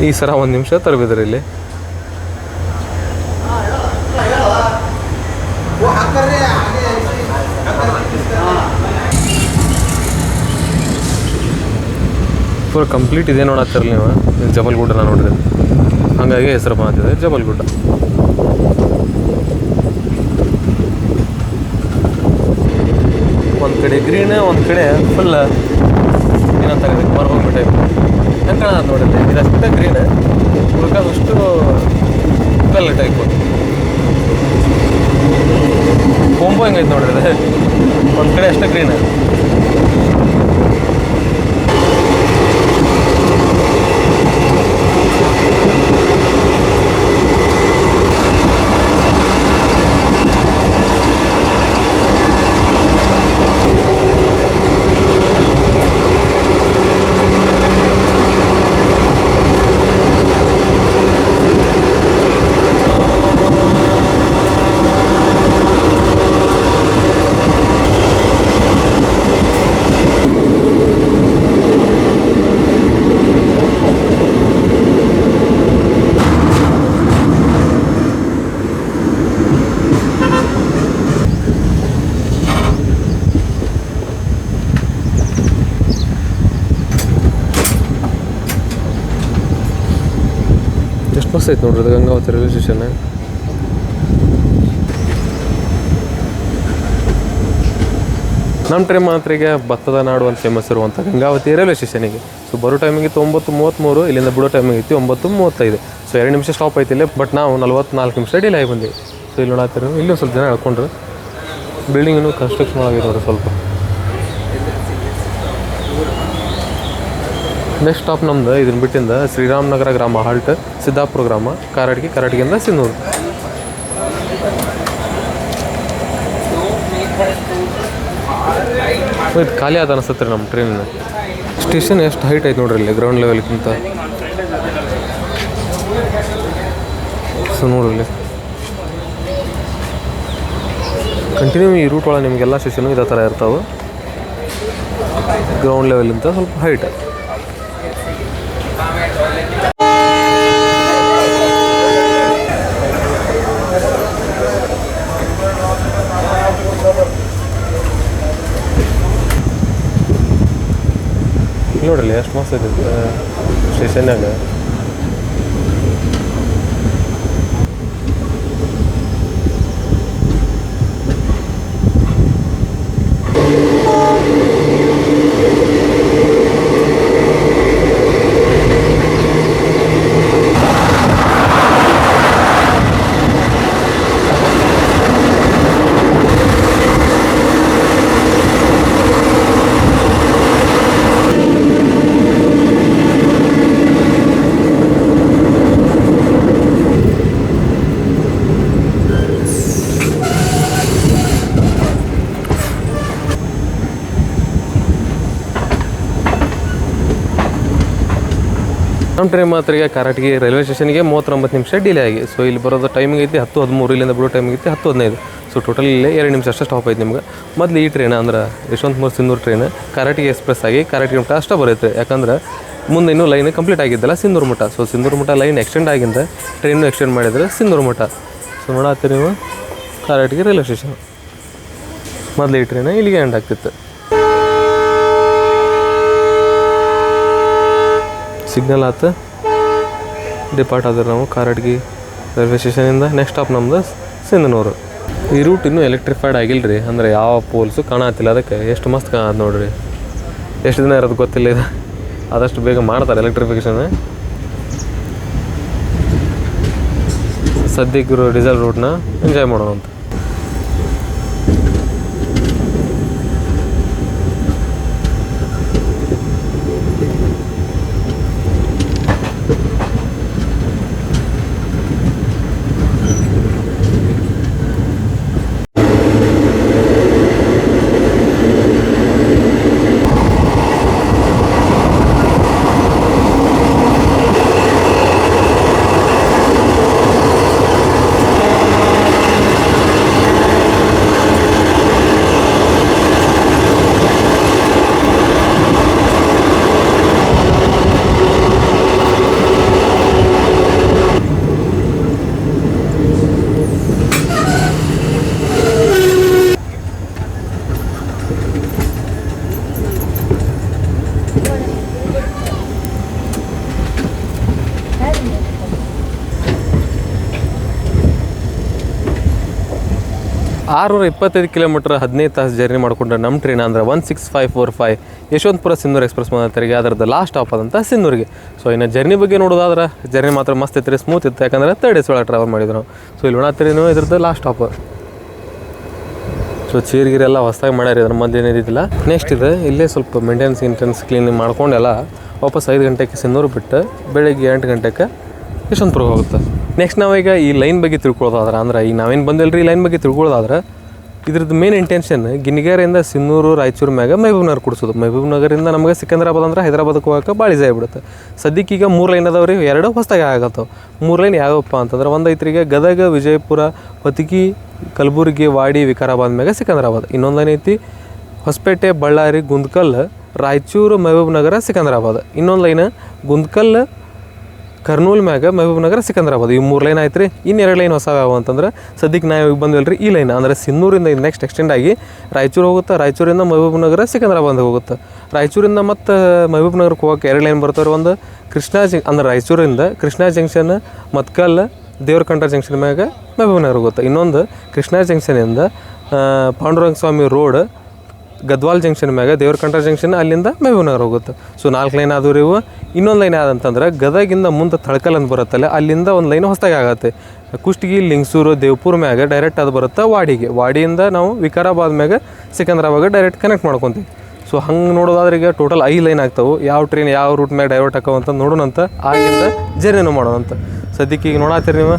ಈ ಸರ 1 ನಿಮಿಷ ತರಬೇದ್ರಿ ಇಲ್ಲಿ. ಪೂರ ಕಂಪ್ಲೀಟ್ ಇದೆ ನೋಡತ್ತಿರಲಿ ನೀವು ಜಬಲ್ಗುಡ್ಡನ ನೋಡ್ರಿ, ಹಾಗಾಗಿ ಹೆಸರು ಬಂದಿದೆ ಜಬಲ್ಗುಡ್ಡ. ಒಂದು ಕಡೆ ಗ್ರೀನ್, ಒಂದು ಕಡೆ ಫುಲ್ ಏನಂತಾರೆ ಮರಭೂಮಿ ಟೈಪ್. ಹೆಂಗೆ ಕಾಣೋದು ನೋಡಿದ್ರೆ ಇದಷ್ಟೇ ಗ್ರೀನ್, ಉಳ್ಕೋದಷ್ಟು ಕಲ್ಲು ಟೈಪು. ಕೊಂಬು ಹೆಂಗೈತೆ ನೋಡ್ರಿ, ಒಂದು ಕಡೆ ಅಷ್ಟೇ ಗ್ರೀನ್. ಎಷ್ಟು ಮಸ್ತ್ ಐತೆ ನೋಡ್ರಿ ಅದು ಗಂಗಾವತಿ ರೈಲ್ವೆ ಸ್ಟೇಷನ್. ನಮ್ಮ ಟ್ರೈನ್ ಮಾತ್ರಿಗೆ ಭತ್ತದ ನಾಡು ಅಂತ ಫೇಮಸ್ ಇರುವಂಥ ಗಂಗಾವತಿ ರೈಲ್ವೆ ಸ್ಟೇಷನಿಗೆ. ಸೊ ಬರೋ ಟೈಮಿಗೆ 9:33, ಇಲ್ಲಿಂದ ಬಿಡೋ ಟೈಮಿಗೆ ಐತಿ 9:35. ಸೊ 2 ನಿಮಿಷ ಸ್ಟಾಪ್ ಐತಿ ಇಲ್ಲಿ. ಬಟ್ ನಾವು 44 ನಿಮಿಷ ಡಿಲೇ ಆಗಿ ಬಂದೀವಿ. ಸೊ ಇಲ್ಲಿ ನೋಡತ್ತೀರಿ ಇಲ್ಲಿ ಸ್ವಲ್ಪ ಜನ ಹೇಳ್ಕೊಂಡ್ರು. ಬಿಲ್ಡಿಂಗ್ ಇನ್ನೂ ಕನ್ಸ್ಟ್ರಕ್ಷನ್ ಆಗಿದೆ ನೋಡ್ರಿ ಸ್ವಲ್ಪ. ನೆಕ್ಸ್ಟ್ ಸ್ಟಾಪ್ ನಮ್ದು ಇದನ್ನ ಬಿಟ್ಟಿಂದ ಶ್ರೀರಾಮನಗರ ಗ್ರಾಮ ಹಾಲ್ಟ್, ಸಿದ್ದಾಪುರ ಗ್ರಾಮ, ಕಾರಟಗಿ, ಕಾರಟಗಿಯಿಂದ ಸಿನ್ನೂರು. ಇದು ಖಾಲಿ ಆದ ಅನಿಸುತ್ತೆ ರೀ ನಮ್ಮ ಟ್ರೈನಿನ. ಸ್ಟೇಷನ್ ಎಷ್ಟು ಹೈಟ್ ಐತೆ ನೋಡ್ರಿ ಇಲ್ಲಿ ಗ್ರೌಂಡ್ ಲೆವೆಲ್ಗಿಂತ. ಸೊ ನೋಡ್ರಿ ಕಂಟಿನ್ಯೂ ಈ ರೂಟ್ ಒಳಗೆ ನಿಮಗೆಲ್ಲ ಸ್ಟೇಷನು ಇದೇ ಥರ ಇರ್ತಾವೆ. ಗ್ರೌಂಡ್ ಲೆವೆಲಿಂದ ಸ್ವಲ್ಪ ಹೈಟ್. ನೋಡ್ರಿ ಎಷ್ಟು ಮಸ್ತ್ ಐತೆ ಸ್ಟೇಷನ್ನಾಗ. ನಮ್ಮ ಟ್ರೈನ್ ಮಾತ್ರ ಈಗ ಕಾರಟಗಿ ರೈಲ್ವೆ ಸ್ಟೇಷನ್ಗೆ 39 ನಿಮಿಷ ಡಿಲೇ ಆಗಿ. ಸೊ ಇಲ್ಲಿ ಬರೋದು ಟೈಮಿಂಗ್ ಐತಿ 10:13, ಇಲ್ಲಿಂದ ಬಿಡೋ ಟೈಮಿಂಗ್ ಐತಿ 10:15. ಸೊ ಟೋಟಲ್ ಇಲ್ಲೇ 2 ನಿಮಿಷ ಅಷ್ಟು ಸ್ಟಾಪ್ ಐತೆ ನಿಮ್ಗೆ. ಮೊದಲು ಈ ಟ್ರೈನ್ ಅಂದ್ರೆ ಯಶವಂತಪುರ ಸಿಂಧೂರು ಟ್ರೈನ್ ಕಾರಟಗಿ ಎಕ್ಸ್ಪ್ರೆಸ್ ಆಗಿ ಕಾರಟಗಿ ಮಠ ಅಷ್ಟೇ ಬರುತ್ತೆ. ಯಾಕಂದ್ರೆ ಮುಂದೆ ಇನ್ನೂ ಲೈನ್ ಕಂಪ್ಲೀಟ್ ಆಗಿದ್ದಲ್ಲ ಸಿಂಧೂರು ಮಠ. ಸೊ ಸಿಂಧೂರು ಮಠ ಲೈನ್ ಎಕ್ಸ್ಟೆಂಡ್ ಆಗಿಂದ ಟ್ರೈನು ಎಕ್ಸ್ಟೆಂಡ್ ಮಾಡಿದ್ರೆ ಸಿಂಧೂರು ಮಠ. ಸೊ ನೋಡತ್ತೀರಿ ನೀವು ಕಾರಟಗಿ ರೈಲ್ವೆ ಸ್ಟೇಷನ್. ಮೊದಲು ಈ ಟ್ರೈನ್ ಇಲ್ಲಿಗೆ ಎಂಡ್ ಆಗ್ತಿತ್ತು. ಸಿಗ್ನಲ್ ಆತು, ಡಿಪಾರ್ಟ್ ಆದ್ರೆ ನಾವು ಕಾರಟಗಿ ರೈಲ್ವೆ ಸ್ಟೇಷನಿಂದ. ನೆಕ್ಸ್ಟ್ ಸ್ಟಾಪ್ ನಮ್ದು ಸಿಂಧನೂರು. ಈ ರೂಟ್ ಇನ್ನೂ ಎಲೆಕ್ಟ್ರಿಫೈಡ್ ಆಗಿಲ್ಲ ರೀ, ಅಂದರೆ ಯಾವ ಪೋಲ್ಸು ಕಾಣತ್ತಿಲ್ಲ. ಅದಕ್ಕೆ ಎಷ್ಟು ಮಸ್ತ್ ಕಾಣತ್ತೆ ನೋಡ್ರಿ. ಎಷ್ಟು ದಿನ ಇರೋದು ಗೊತ್ತಿಲ್ಲ ಇದು. ಆದಷ್ಟು ಬೇಗ ಮಾಡ್ತಾರೆ ಎಲೆಕ್ಟ್ರಿಫಿಕೇಷನ್. ಸದ್ಯಕ್ಕೆ ಡೀಸೆಲ್ ರೂಟ್ನ ಎಂಜಾಯ್ ಮಾಡೋಣ ಅಂತ. ಆರುನೂರ 25 ಕಿಲೋಮೀಟ್ರ್ 15 ತಾಸು ಜರ್ನಿ ಮಾಡಿಕೊಂಡ್ರೆ ನಮ್ಮ ಟ್ರೈನ್ ಅಂದ್ರೆ 16545 ಯಶವಂತಪುರ ಸಿಂಧೂರು ಎಕ್ಸ್ಪ್ರೆಸ್ ಮಾತಾರಿಗೆ ಅದರದ್ದು ಲಾಸ್ಟ್ ಸ್ಟಾಪ್ ಆದಂಥ ಸಿಂಧೂರಿಗೆ. ಸೊ ಇನ್ನು ಜರ್ನಿ ಬಗ್ಗೆ ನೋಡೋದಾದ್ರೆ ಜರ್ನಿ ಮಾತ್ರ ಮಸ್ತ್ ಇತ್ತು ರೀ, ಸ್ಮೂತ್ ಇತ್ತು. ಯಾಕಂದರೆ 3 ಡೇಸ್ ಒಳಗೆ ಟ್ರಾವೆಲ್ ಮಾಡಿದ್ರು ನಾವು. ಸೊ ಇಲ್ಲಿ ನೋಡತ್ತೀರಿ ಇದ್ರದ್ದು ಲಾಸ್ಟ್ ಸ್ಟಾಪ್. ಸೊ ಚೀರ್ಗಿರೆಲ್ಲ ಹೊಸದಾಗಿ ಮಾಡ್ಯಾರ, ಇದ್ರ ಮೊದಲು ಏನಿದ್ದಿಲ್ಲ. ನೆಕ್ಸ್ಟ್ ಇದೆ ಇಲ್ಲೇ ಸ್ವಲ್ಪ ಮೇಂಟೆನೆನ್ಸ್ ಕ್ಲೀನಿಂಗ್ ಮಾಡ್ಕೊಂಡೆಲ್ಲ ವಾಪಸ್ 5 ಗಂಟೆಗೆ ಸಿಂಧೂರು ಬಿಟ್ಟು ಬೆಳಗ್ಗೆ 8 ಗಂಟೆಗೆ ಯಶವಂತಪುರಕ್ಕೆ ಹೋಗುತ್ತೆ. ನೆಕ್ಸ್ಟ್ ನಾವೀಗ ಈ ಲೈನ್ ಬಗ್ಗೆ ತಿಳ್ಕೊಳ್ಳೋದಾದ್ರೆ, ಅಂದ್ರೆ ಈಗ ನಾವೇನು ಬಂದಿಲ್ಲ ರೀ, ಈ ಲೈನ್ ಬಗ್ಗೆ ತಿಳ್ಕೊಳ್ಳೋದಾದ್ರೆ ಇದ್ರದ್ದು ಮೇನ್ ಇಂಟೆನ್ಷನ್ ಗಿಣಿಗೇರಿಯಿಂದ ಸಿನ್ನೂರು ರಾಯಚೂರು ಮ್ಯಾಗ ಮಹಬೂಬ್ ನಗರ ಕೊಡಿಸೋದು. ಮಹಬೂಬ್ ನಗರಿಂದ ನಮಗೆ ಸಿಕಂದ್ರಾಬಾದ್ ಅಂದ್ರೆ ಹೈದರಾಬಾದಕ್ಕೆ ಹೋಗೋಕೆ ಭಾಳ ಈಸಿ ಆಗಿಬಿಡುತ್ತೆ. ಸದ್ಯಕ್ಕೀಗ 3 ಲೈನ್ ಅದಾವ್ರಿ, 2 ಹೊಸದಾಗಿ ಆಗತ್ತವೆ. 3 ಲೈನ್ ಯಾವಪ್ಪ ಅಂತಂದ್ರೆ ಒಂದು ಐತ್ರಿಗೆ ಗದಗ, ವಿಜಯಪುರ, ಹೊತಿಗಿ, ಕಲಬುರ್ಗಿ, ವಾಡಿ, ವಿಕಾರಾಬಾದ್ ಮ್ಯಾಗ ಸಿಕಂದ್ರಾಬಾದ್. ಇನ್ನೊಂದು ಲೈನ್ ಐತಿ ಹೊಸಪೇಟೆ, ಬಳ್ಳಾರಿ, ಗುಂದ್ಕಲ್, ರಾಯಚೂರು, ಮಹಬೂಬ್ ನಗರ, ಸಿಕಂದ್ರಾಬಾದ್. ಇನ್ನೊಂದು ಲೈನ್ ಗುಂದ್ಕಲ್, ಕರ್ನೂಲ್ ಮ್ಯಾಗ ಮಹಬೂಬ್ ನಗರ, ಸಿಕಂದ್ರಾಬಾದ್. ಈ 3 ಲೈನ್ ಆಯ್ತು ರೀ. ಇನ್ನು 2 ಲೈನ್ ಹೊಸ ಯಾವ ಅಂತಂದ್ರೆ ಸದ್ಯಕ್ಕೆ ನಾವು ಬಂದಿಲ್ಲ ರೀ ಈ ಲೈನ್. ಅಂದರೆ ಸಿನ್ನೂರಿಂದ ನೆಕ್ಸ್ಟ್ ಎಕ್ಸ್ಟೆಂಡ್ ಆಗಿ ರಾಯಚೂರು ಹೋಗುತ್ತೆ. ರಾಯಚೂರಿಂದ ಮಹಬೂಬ್ ನಗರ, ಸಿಕಂದ್ರಾಬಾದ್ ಹೋಗುತ್ತೆ. ರಾಯಚೂರಿಂದ ಮತ್ತು ಮಹಬೂಬ್ ನಗರಕ್ಕೆ ಹೋಗೋಕೆ 2 ಲೈನ್ ಬರ್ತಾರೆ. ಒಂದು ಕೃಷ್ಣಾ ಅಂದ್ರೆ ರಾಯಚೂರಿಂದ ಕೃಷ್ಣಾ ಜಂಕ್ಷನ್, ಮತ್ಕಲ್, ದೇವ್ರಕಂಠ ಜಂಕ್ಷನ್ ಮ್ಯಾಗ ಮಹಬೂಬ್ ನಗರ ಹೋಗುತ್ತೆ. ಇನ್ನೊಂದು ಕೃಷ್ಣಾ ಜಂಕ್ಷನಿಂದ ಪಾಂಡುರಂಗ ಸ್ವಾಮಿ ರೋಡ್, ಗದ್ವಾಲ್ ಜಂಕ್ಷನ್ ಮ್ಯಾಗ ದೇವ್ರಕಂಠ ಜಂಕ್ಷನ್, ಅಲ್ಲಿಂದ ಮಹಬೂಬ್ ನಗರ ಹೋಗುತ್ತೆ. ಸೊ 4 ಲೈನ್ ಆದವು ರೀ ಇವು. ಇನ್ನೊಂದು ಲೈನ್ ಯಾವ್ದಂತಂದ್ರೆ ಗದಗಿಂದ ಮುಂದೆ ತಳಕಲ್ ಅಂತ ಬರುತ್ತಲ್ಲ, ಅಲ್ಲಿಂದ ಒಂದು ಲೈನ್ ಹೊಸದಾಗಿ ಆಗುತ್ತೆ. ಕುಷ್ಟಗಿ, ಲಿಂಗಸೂರು, ದೇವ್ಪುರ್ ಮ್ಯಾಗ ಡೈರೆಕ್ಟ್ ಅದು ಬರುತ್ತೆ ವಾಡಿಗೆ. ವಾಡಿಯಿಂದ ನಾವು ವಿಕಾರಾಬಾದ್ ಮ್ಯಾಗ ಸಿಕಂದ್ರಾಬಾದ್ ಡೈರೆಕ್ಟ್ ಕನೆಕ್ಟ್ ಮಾಡ್ಕೊತೀವಿ. ಸೊ ಹಂಗೆ ನೋಡೋದಾದ್ರೆ ಈಗ ಟೋಟಲ್ 5 ಲೈನ್ ಆಗ್ತಾವೆ. ಯಾವ ಟ್ರೈನ್ ಯಾವ ರೂಟ್ ಮ್ಯಾಗ ಡೈವರ್ಟ್ ಹಾಕೋ ಅಂತ ನೋಡೋಣಂತ, ಆಗಿಂದ ಜರ್ನಿನೂ ಮಾಡೋಣಂತ. ಸದ್ಯಕ್ಕೆ ಈಗ ನೋಡತ್ತೀರಿ ನೀವು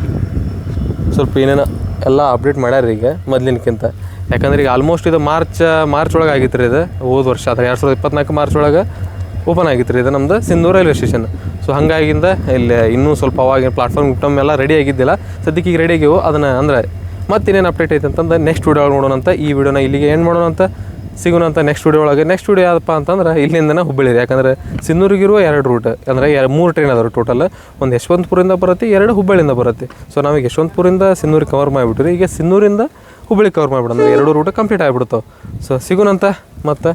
ಸ್ವಲ್ಪ ಏನೇನೋ ಎಲ್ಲ ಅಪ್ಡೇಟ್ ಮಾಡ್ಯಾರ ಈಗ ಮೊದಲಿನಕ್ಕಿಂತ. ಯಾಕಂದ್ರೆ ಈಗ ಆಲ್ಮೋಸ್ಟ್ ಇದು ಮಾರ್ಚ್ ಒಳಗೆ ಆಗಿತ್ತು ರೀ. ಇದು ಹೋದ ವರ್ಷ ಆದರೆ 2024 ಮಾರ್ಚ್ ಒಳಗೆ ಓಪನ್ ಆಗಿತ್ತು ರೀ ಇದು ನಮ್ಮದು ಸಿಂಧೂರು ರೈಲ್ವೆ ಸ್ಟೇಷನ್. ಸೊ ಹಾಗಾಗಿಂದ ಇಲ್ಲಿ ಇನ್ನೂ ಸ್ವಲ್ಪ ಅವಾಗಿನ ಪ್ಲಾಟ್ಫಾರ್ಮ್ ಎಲ್ಲ ರೆಡಿ ಆಗಿದ್ದಿಲ್ಲ. ಸದ್ಯಕ್ಕೆ ಈಗ ರೆಡಿ ಆಗಿವು. ಅದನ್ನು ಅಂದರೆ ಮತ್ತೆ ಇನ್ನೇನು ಅಪ್ಡೇಟ್ ಐತೆ ಅಂತಂದು ನೆಕ್ಸ್ಟ್ ವೀಡಿಯೋ ಒಳಗೆ ನೋಡೋಣಂತ. ಈ ವಿಡಿಯೋನ ಇಲ್ಲಿಗೆ ಏನು ಮಾಡೋಣ ಅಂತ ಸಿಗೋಣಂತ ನೆಕ್ಸ್ಟ್ ವೀಡಿಯೋ ಒಳಗೆ. ನೆಕ್ಸ್ಟ್ ವೀಡಿಯೋ ಯಾವುದಪ್ಪ ಅಂತಂದ್ರೆ ಇಲ್ಲಿಂದನೇ ಹುಬ್ಬಳ್ಳಿ. ಯಾಕಂದರೆ ಸಿನ್ನೂರಿಗಿರುವ 2 ರೂಟ್, ಅಂದರೆ 3 ಟ್ರೈನ್ ಅದಾವೆ ಟೋಟಲ್. ಒಂದು ಯಶವಂತಪುರದಿಂದ ಬರುತ್ತೆ, 2 ಹುಬ್ಬಳ್ಳಿಯಿಂದ ಬರುತ್ತೆ. ಸೊ ನಾವೀಗ ಯಶವಂತಪುರದಿಂದ ಸಿನ್ನೂರಿಗೆ ಕವರ್ ಮಾಡಿಬಿಟ್ರಿ. ಈಗ ಸಿನ್ನೂರಿಂದ ಹುಬ್ಬಳ್ಳಿ ಕವರ್ ಮಾಡಿಬಿಡೋಣ, 2 ರೂಟ್ ಕಂಪ್ಲೀಟ್ ಆಗಿಬಿಡ್ತಾವೆ. ಸೊ ಸಿಗೋಣಂತ ಮತ್ತೆ.